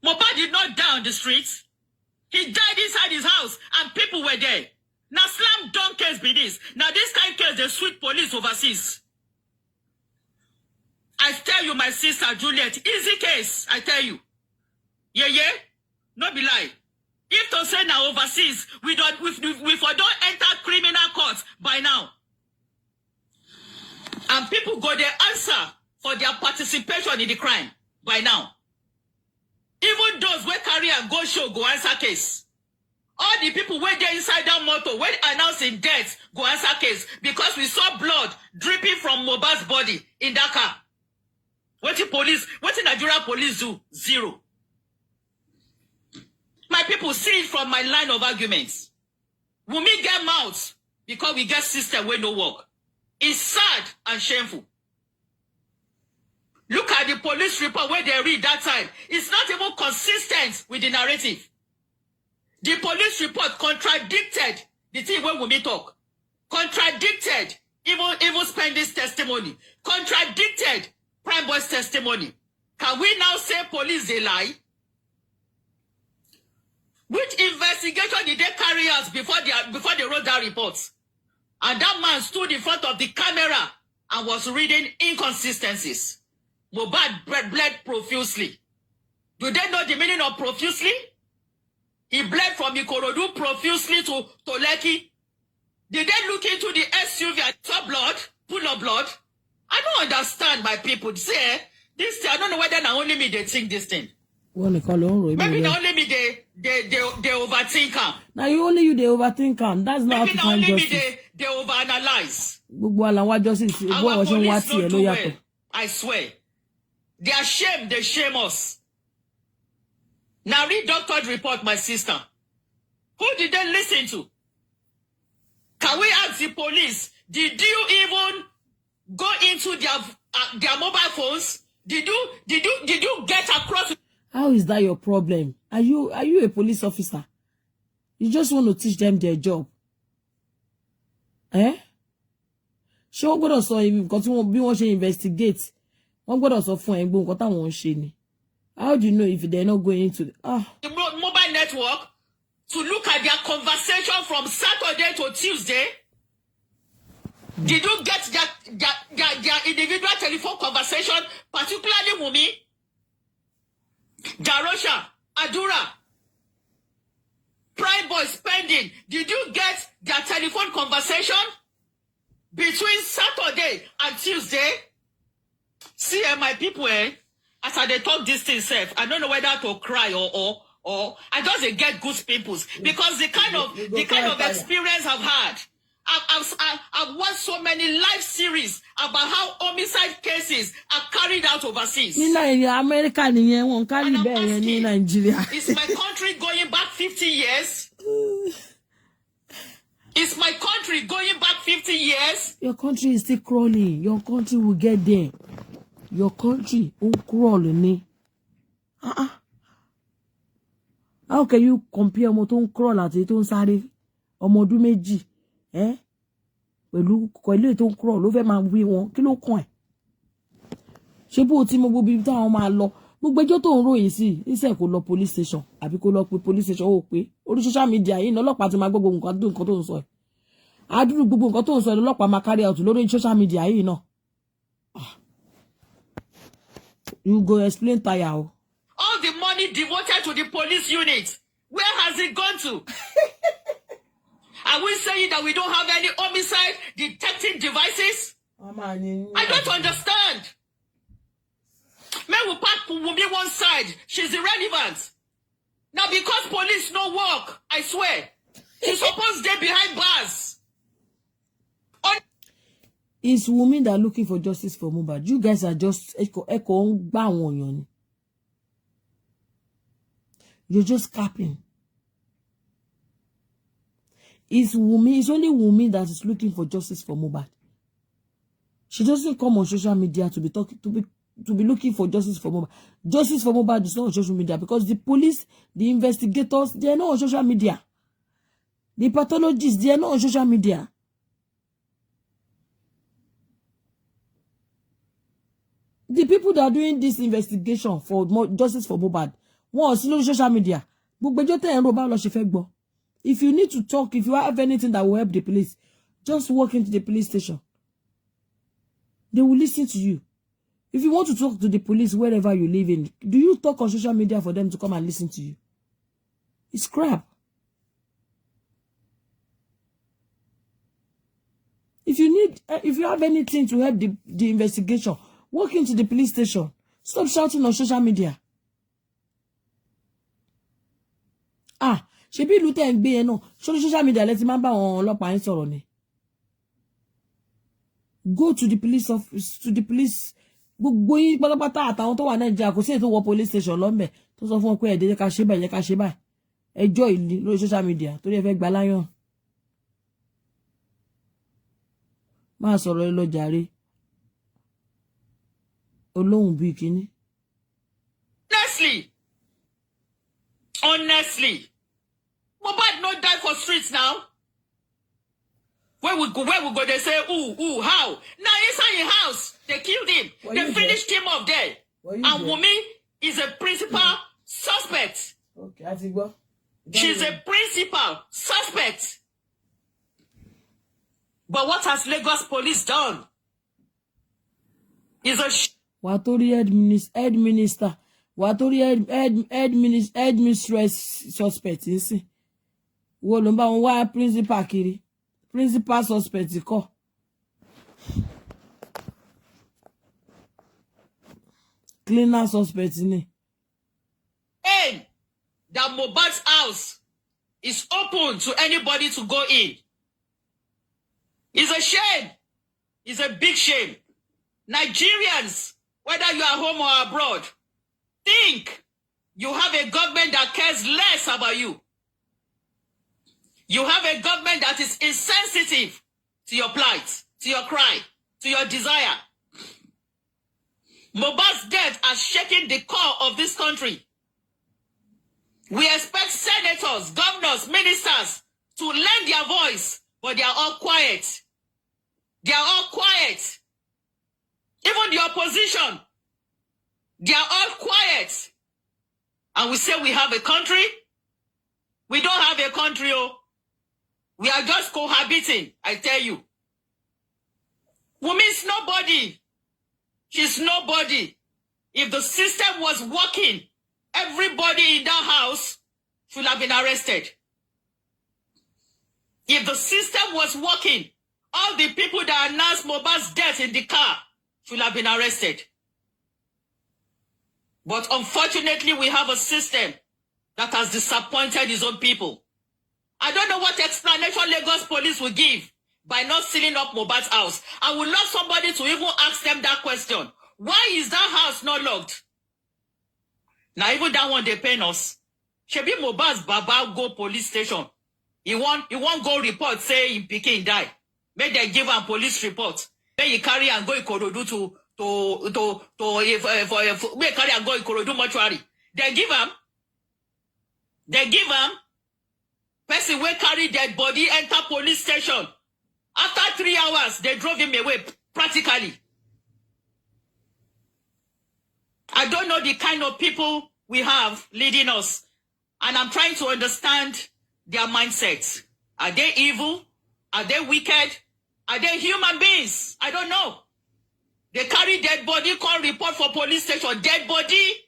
Mohbad did not die on the streets. He died inside his house, and people were there. Now slam dunk case be this. Now this kind of case, they sweet police overseas. I tell you, my sister Juliet, easy case, I tell you. Yeah, no be lie. If to say now overseas, we don't enter criminal courts by now. And people go there answer for their participation in the crime by now. Even those who carry and go show go answer case. All the people where they inside that motor, when announcing death, go answer case. Because we saw blood dripping from Mohbad's body in that car. What the Nigerian police do? Zero. My people see it from my line of arguments. Wunmi get mouth because we get system where no work. It's sad and shameful. Look at the police report where they read that time. It's not even consistent with the narrative. The police report contradicted the thing when Wunmi talk. Contradicted even Spendy's testimony. Contradicted Prime Boy's testimony. Can we now say police they lie? Which investigation did they carry out before they wrote that report? And that man stood in front of the camera and was reading inconsistencies. Mohbad bled profusely. Do they know the meaning of profusely? He bled from Ikorodu profusely to Lekki. Did they look into the SUV and saw blood? Full of blood? I don't understand my people. Say, this thing, I don't know whether not only me they think this thing. Maybe not only me they overthink am. Now you they overthink am. That's not maybe how to find justice. Maybe they overanalyze. Our police don't do well. I swear. They are shame. They shame us. Now read doctor's report, my sister. Who did they listen to? Can we ask the police? Did you even go into their mobile phones? Did you get across? How is that your problem? Are you a police officer? You just want to teach them their job. Ṣé wọ́n gbọ́dọ̀ sọ nǹkan tí wọ́n ṣe investigate. Wọ́n gbọ́dọ̀ sọ fún ẹ gbọ́ nǹkan táwọn ṣe ni. How do you know if they're not going into the mobile network to look at their conversation from Saturday to Tuesday? Did you get their individual telephone conversation, particularly Wunmi, Darosha, Adura, Prime Boy Spending? Did you get their telephone conversation? between Saturday and Tuesday. See, my people, as I talk this thing, I don't know whether to cry or I just get good pimples because the kind of experience I've had. I've watched so many live series about how homicide cases are carried out overseas. In America, won't carry in Nigeria. Is my country going back 50 years? Is my country going back 50 years? Your country is still crawling. Your country will get there. Your country won't crawl in me. How can you compare ọmọ tó ń crawl àti tó ń sáré? Ọmọ ọdún méjì, pẹ̀lú tó ń crawl ló fẹ́ máa wí wọn. Kí ló kàn ẹ́? Ṣé bó ti mọ gbogbo ibi táwọn máa lọ? Gbogbo ẹjọ́ tó ń ròyìn sí, iṣẹ́ kò lọ police station àbí kò lọ pe police station ó pé orí social media yìí ní ọlọ́pàá ti máa gbọ́ gbogbo nǹkan tó ń sọ ẹ̀. Àdúrú gbogbo nǹkan tó ń sọ ẹ̀ lọ́pàá máa carry out lórí social media yìí náà. You go explain tire o. All the money devoted to the police unit, where has it gone to? Are we saying that we don't have any homicide detecting devices? I don't understand. Men will pack Wumi one side. She's irrelevant. Now because police no work, I swear, she's supposed to be behind bars. It's women that are looking for justice for Mohbad. You guys are just you're just capping. It's women. It's only women that is looking for justice for Mohbad. She doesn't come on social media to be looking for justice for Mohbad. Justice for Mohbad is not on social media because the police, the investigators, they are not on social media. The pathologists, they are not on social media. The people that are doing this investigation for justice for Mohbad, wọ́n on social media. If you need to talk, if you have anything that will help the police, just walk into the police station. They will listen to you. If you want to talk to the police wherever you live in, do you talk on social media for them to come and listen to you? It's crap. If you have anything to help the investigation, walk into the police station. Stop shouting on social media. Ṣebí ìlú tẹ́ ń gbé yẹn náà social media lẹ́tí máa ń bá àwọn ọlọ́pàá yín sọ̀rọ̀ ni. Go to the police office, to the police. Gbogbo yín pátápátá àtàwọn tó wà Nàìjíríà kò sí ètò wọ police station lọ́mẹ̀ tó sọ fún wọn pé ẹ̀dẹ́ yẹ ká ṣe báyìí yẹ ká ṣe báyìí. Ẹjọ́ ìlú lórí social media torí ẹ fẹ́ gba láyọ̀n. Máa sọ̀rọ̀ ẹ lọ jàre. Olóhùn bíi kíní. Honestly. Mohbad no die for streets now. Where we go, they say, ooh, how? Now inside your house, they killed him. They finished him off there. And Wumi is a principal suspect. Okay, I think what? She's a principal suspect. But what has Lagos police done? Is a Watori head minister. Watori head mistress suspect, you see. Wo ló ń bá wọn wá principal kiri. Principal suspect kọ́. Cleaner suspect ni. Hey, that Mohbad's house is open to anybody to go in. It's a shame. It's a big shame. Nigerians, whether you are home or abroad, think you have a government that cares less about you. You have a government that is insensitive to your plight, to your cry, to your desire. Mohbad's death has shaken the core of this country. We expect senators, governors, ministers to lend their voice, but they are all quiet. They are all quiet. Even the opposition, they are all quiet. And we say we have a country. We don't have a country, oh. We are just cohabiting, I tell you. Woman's nobody. She's nobody. If the system was working, everybody in that house should have been arrested. If the system was working, all the people that announced Mohbad's death in the car should have been arrested. But unfortunately, we have a system that has disappointed his own people. I don't know what explanation Lagos police will give by not sealing up Mohbad's house. I would love somebody to even ask them that question. Why is that house not locked? Now, even that one, they pay us. Shebi Mohbad's Baba go police station. He won't go report, say in Pikin die. Make them give him police report. Then he carry and go Ikorodu make carry and go Ikorodu mortuary. They give him. Person will carry dead body, enter police station. After 3 hours, they drove him away, practically. I don't know the kind of people we have leading us. And I'm trying to understand their mindsets. Are they evil? Are they wicked? Are they human beings? I don't know. They carry dead body, call report for police station. Dead body.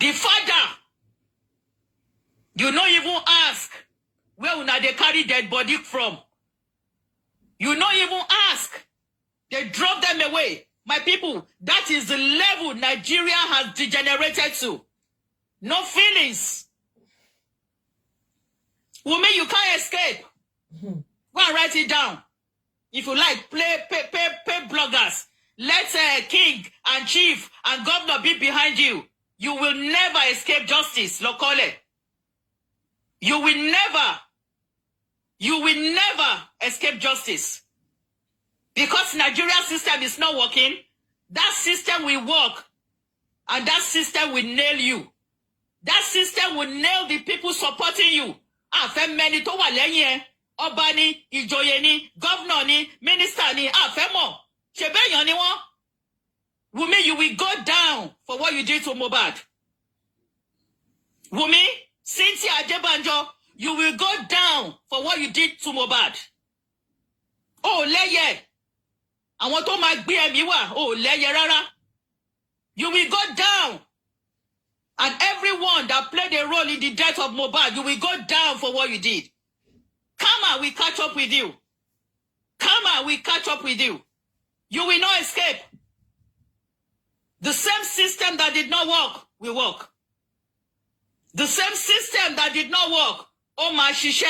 The father. You not even ask where they carry dead body from. You not even ask. They drove them away. My people, that is the level Nigeria has degenerated to. No feelings. Woman, you can't escape. Go and write it down. If you like, pay bloggers. Let king and chief and governor be behind you. You will never escape justice, Lokole. You will never escape justice. Because Nigeria's system is not working, that system will work. And that system will nail you. That system will nail the people supporting you. Àfẹ́ mẹ́ni tó wà lẹ́yìn ẹ, ọba ni, ìjòyè ni, governor ni, minister ni, àfẹ́ mọ̀. Ṣé bẹ́yàn ni wọ́n? Wumi, you will go down for what you did to Mohbad. Wumi, Cynthia Adebanjo, you will go down for what you did to Mohbad. Oh, lẹ́yẹ. Àwọn tó máa gbé ẹ̀mí wá, oh, lẹ́yẹ rárá. You will go down. And everyone that played a role in the death of Mohbad, you will go down for what you did. Karma will catch up with you. Karma will catch up with you. You will not escape. The same system that did not work will work. The same system that did not work, oh my shishe,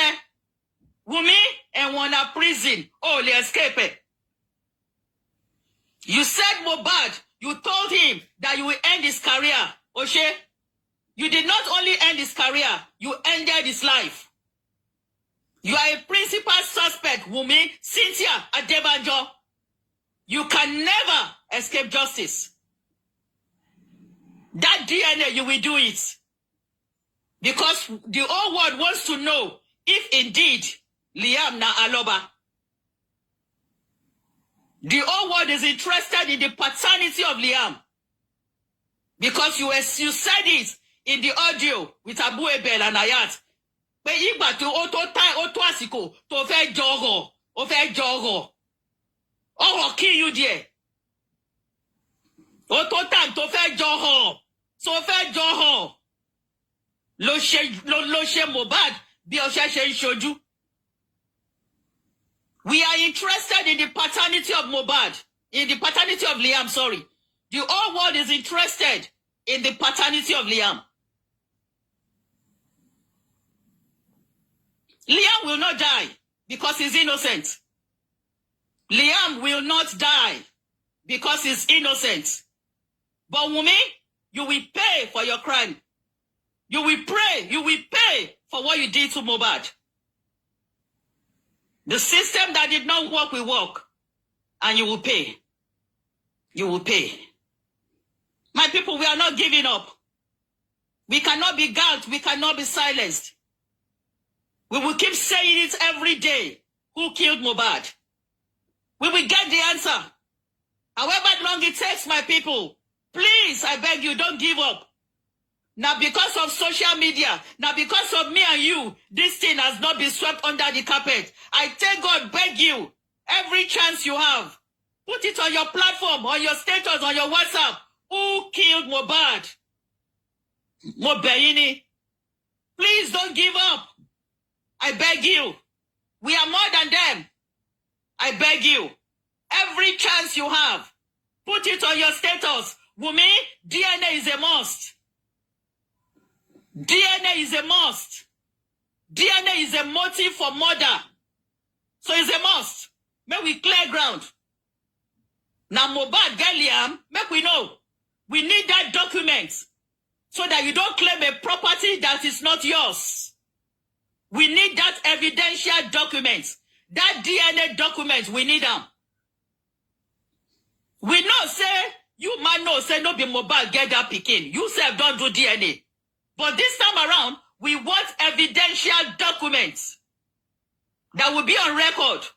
Wumi and wanna prison, oh, they escape it. You said Mohbad, you told him that you will end his career, Oshe. You did not only end his career, you ended his life. You are a principal suspect, Wumi, Cynthia Adebanjo. You can never escape justice. That DNA, you will do it. Because the whole world wants to know if indeed Liam na Aloba. The whole world is interested in the paternity of Liam. Because you said it in the audio with Abu Ebel and Ayat. But igba to auto asiko to fe jogo, o fe jogo. Oh, kill you there. Auto time to fe jogo. So fe jogo. Lo she Mohbad bi o she shoju. We are interested in the paternity of Mohbad, in the paternity of Liam, sorry. The whole world is interested in the paternity of Liam. Liam will not die because he's innocent. Liam will not die because he's innocent. But Wumi, you will pay for your crime. You will pay for what you did to Mohbad. The system that did not work will work. And you will pay. You will pay. My people, we are not giving up. We cannot be gagged. We cannot be silenced. We will keep saying it every day. Who killed Mohbad? We will get the answer. However long it takes, my people, please, I beg you, don't give up. Now, because of social media, now because of me and you, this thing has not been swept under the carpet. I thank God, beg you, every chance you have, put it on your platform, on your status, on your WhatsApp. Who killed Mohbad? Mobeini. Please don't give up. I beg you. We are more than them. I beg you. Every chance you have, put it on your status. Wumi, DNA is a must. DNA is a must. DNA is a motive for murder. So it's a must. May we clear ground. Now Mohbad Liam, make we know. We need that document so that you don't claim a property that is not yours. We need that evidential document. That DNA document, we need them. We know, say, you man know, say, no be Mohbad get that pikin. You say, don't do DNA. But this time around, we want evidential documents that will be on record.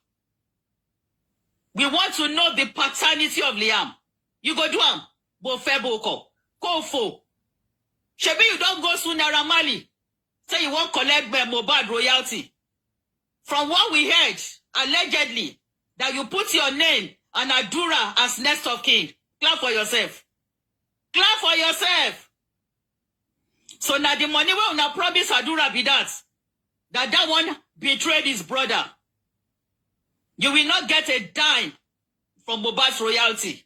We want to know the paternity of Liam. You go do am, bo feboko, kofo. Shebi you don't go soon Naira say you won't collect Mohbad royalty. From what we heard, allegedly, that you put your name and Adura as next of kin. Clap for yourself. Clap for yourself. So now the money will not promise Adura be that one betrayed his brother. You will not get a dime from Mohbad's royalty.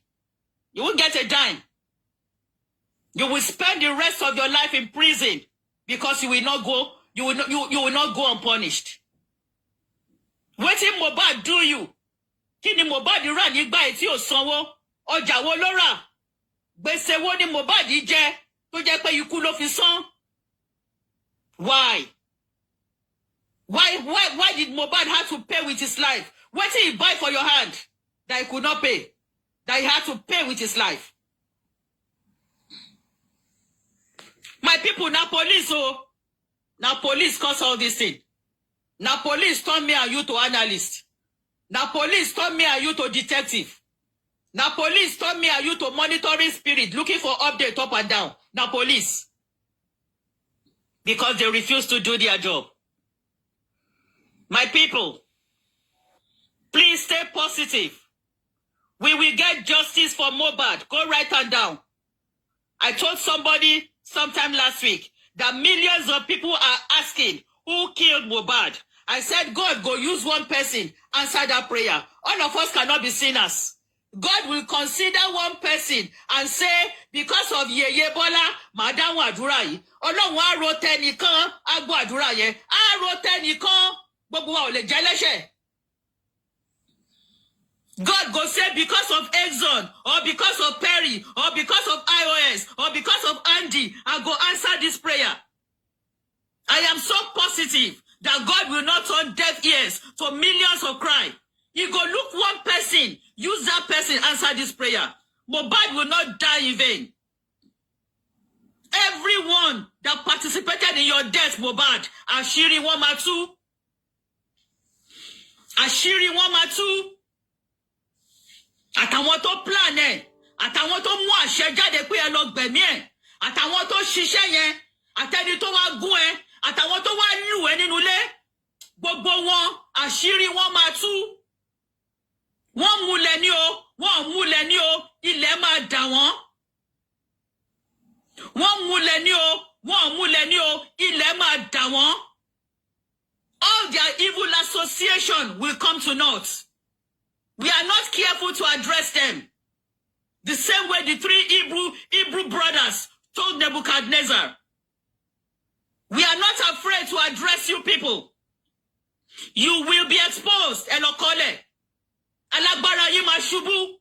You won't get a dime. You will spend the rest of your life in prison because you will not go. You will not go unpunished. What if Mohbad do you? Kini Mohbad ran igba eti o sanwó ọjà wo ló rà gbèsè wo ni Mohbad jẹ tó jẹ́ pé ikú ló fi san. Why did Mohbad have to pay with his life? What did he buy for your hand that he could not pay? That he had to pay with his life? My people, now police, now police cause all this thing. Now police turn me and you to analyst. Now police turn me and you to detective. Now police turn me and you to monitoring spirit, looking for update up and down. Now police. Because they refuse to do their job. My people, please stay positive. We will get justice for Mohbad. Go right and down. I told somebody sometime last week that millions of people are asking who killed Mohbad. I said, God, go use one person, answer that prayer. All of us cannot be sinners. God will consider one person and say, because of Yeye Bola, Madam Wadura, Ọlọ́run á ro tẹnìkan, á gbọ́ àdúrà yẹn, á ro tẹnìkan, gbogbo wa ò lè jẹ́ lẹ́ṣẹ̀. God go say because of Exxon, or because of Perry, or because of iOS, or because of Andy, I go answer this prayer. I am so positive that God will not turn deaf ears to millions of cry. He go look one person, use that person, answer this prayer. Mohbad will not die in vain. Everyone that participated in your death, Mohbad, Ashiri Wamatu, Ashiri Wamatu, àtàwọn tó plan ẹ̀, àtàwọn tó mú àṣẹ jáde pé ẹ lọ gbẹ̀mí ẹ̀, àtàwọn tó ṣiṣẹ́ yẹn, àtẹni tó wá gún ẹ, àtàwọn tó wá lù ẹ́ nínú ilé, gbogbo wọn àṣírí wọn máa tú. Wọ́n múlẹ̀ ní o, wọ́n múlẹ̀ ní o, ilẹ̀ máa dà wọ́n. Wọ́n múlẹ̀ ní o, wọ́n múlẹ̀ ní o, ilẹ̀ máa dà wọ́n. All their evil association will come to naught. We are not careful to address them. The same way the three Hebrew brothers told Nebuchadnezzar. We are not afraid to address you people. You will be exposed, Elokole. Alagbara yi ma ṣubú.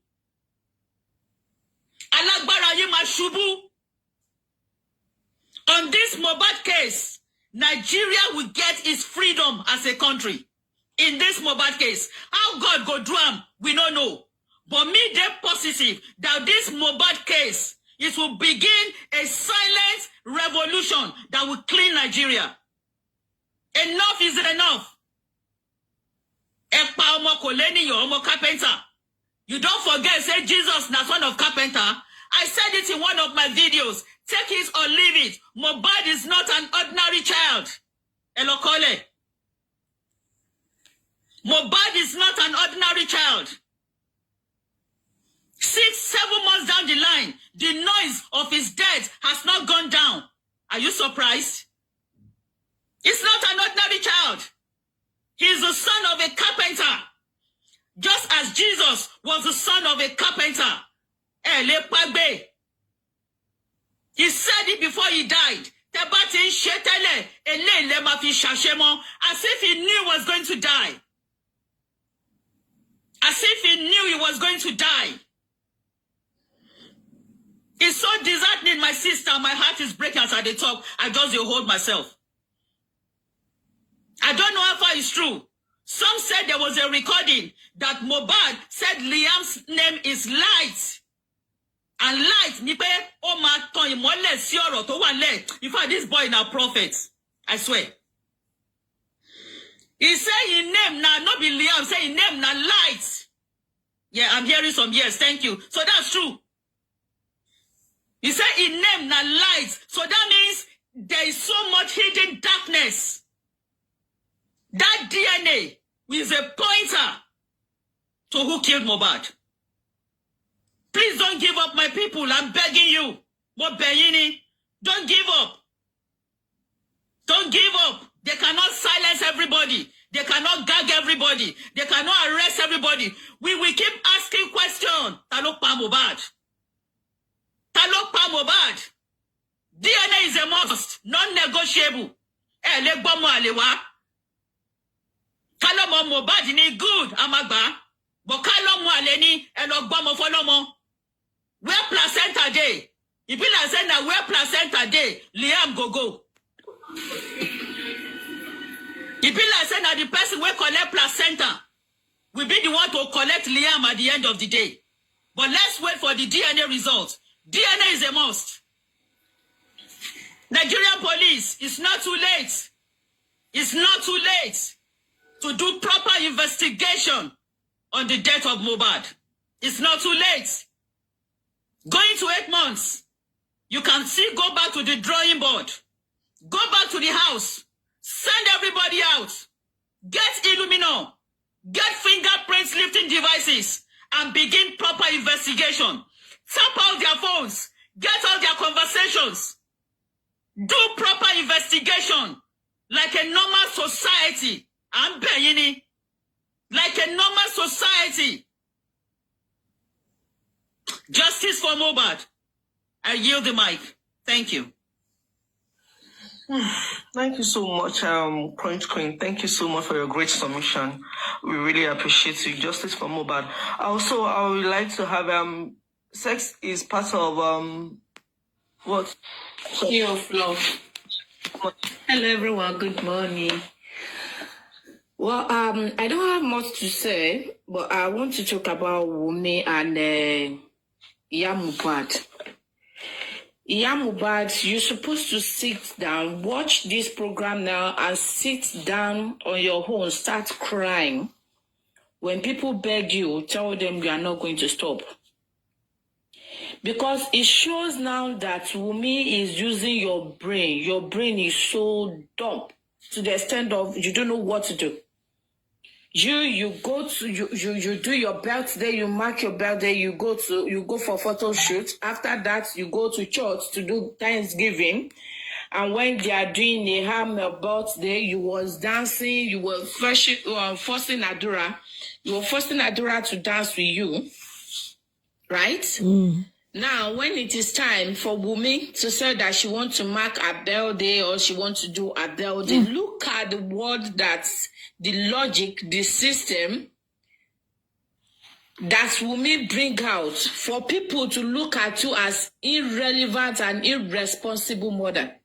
Alagbara yi ma ṣubú. On this Mohbad case, Nigeria will get its freedom as a country. In this Mohbad case, how God go do am, we don't know. But me, they positive that this Mohbad case, it will begin a silent revolution that will clean Nigeria. Enough is enough. Epa omo koleni yo omo carpenter. You don't forget, say Jesus na son of carpenter. I said it in one of my videos. Take it or leave it. Mohbad is not an ordinary child. Elokole. Mohbad is not an ordinary child. 6-7 months down the line, the noise of his death has not gone down. Are you surprised? It's not an ordinary child. He's the son of a carpenter. Just as Jesus was the son of a carpenter. He said it before he died. As if he knew he was going to die. As if he knew he was going to die. It's so disheartening, my sister. My heart is breaking as I talk. I just hold myself. I don't know how far it's true. Some said there was a recording that Mohbad said Liam's name is Light. And light, in fact, this boy now prophet. I swear. He said his name now, not be Liam, say his name now Light. Yeah, I'm hearing some yes, thank you. So that's true. He said his name now Light. So that means there is so much hidden darkness. That DNA is a pointer to who killed Mohbad. Please don't give up, my people. I'm begging you. Don't give up. Don't give up. They cannot silence everybody. They cannot gag everybody. They cannot arrest everybody. We will keep asking questions. Talok pa Mohbad. Talok pa Mohbad. DNA is a must. Non-negotiable. Legbomo alewa. Kalomo Mohbad ni good, amagba. But kalomo aleni, elogbomo folomo. Where placenta day? If you like say na where placenta day, Liam go. If you like say na the person will collect placenta, will be the one to collect Liam at the end of the day. But let's wait for the DNA results. DNA is a must. Nigerian police, it's not too late. It's not too late to do proper investigation on the death of Mohbad. It's not too late. Going to 8 months, you can still go back to the drawing board. Go back to the house. Send everybody out. Get Illumino. Get fingerprints lifting devices and begin proper investigation. Tap all their phones. Get all their conversations. Do proper investigation like a normal society. I'm beginning. Like a normal society. Justice for Mohbad. I yield the mic. Thank you. Thank you so much, Crunch Queen. Thank you so much for your great submission. We really appreciate you. Justice for Mohbad. Also, I would like to have sex is part of what? Year of love. Hello everyone, good morning. Well, I don't have much to say, but I want to talk about Wunmi and Mohbad. Mohbad, you're supposed to sit down, watch this program now and sit down on your own, start crying. When people beg you, tell them you are not going to stop. Because it shows now that Wunmi is using your brain. Your brain is so dumb to the extent of you don't know what to do. You go to you do your birthday, you mark your birthday, you go for photo shoot. After that, you go to church to do Thanksgiving. And when they are doing a birthday, you was dancing, you were forcing Adura. You were forcing Adura to dance with you. Right? Mm. Now, when it is time for Wunmi to say that she wants to mark a birthday or she wants to do a birthday, look at the word that's the logic, the system that Wunmi bring out for people to look at you as irrelevant and irresponsible mother.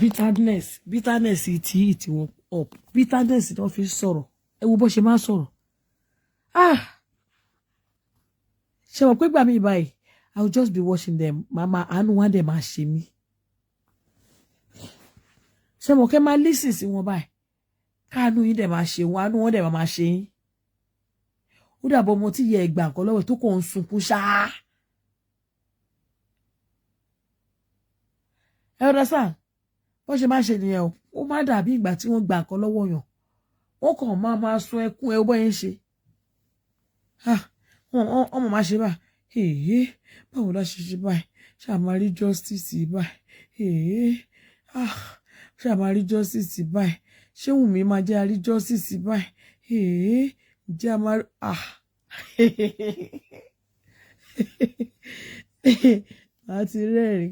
Bitterness, it won't up. Bitterness, it office sorrow. E wo bo ṣe ma sọ̀rọ̀. Ṣé mo pé gbà mí báyìí, I will just be watching them. Mama, àánú wọn dẹ̀ máa ṣe mí. Ṣé mo kẹ́ máa listen sí wọn báyìí. Káàánú yín dẹ̀ máa ṣe wọn, àánú wọn dẹ̀ máa ṣe yín. Ó dàbọ̀ ọmọ tí yẹ ìgbà nǹkan lọ́wọ́ tó kàn ń sunkún ṣáá. Ẹ understand? Bó ṣe máa ṣe nìyẹn o. Ó má dàbí ìgbà tí wọ́n gba nǹkan lọ́wọ́ yàn. Wọ́n kàn máa sun ẹkún ẹ bó yẹn ṣe. Ọmọ máa ṣe báyìí. Báwo la ṣe báyìí? Ṣá máa rí justice báyìí. Ṣá máa rí justice báyìí. ṣé Wùnmí máa jẹ́ àrí justice báyìí jẹ́ a máa láti rẹ́rìn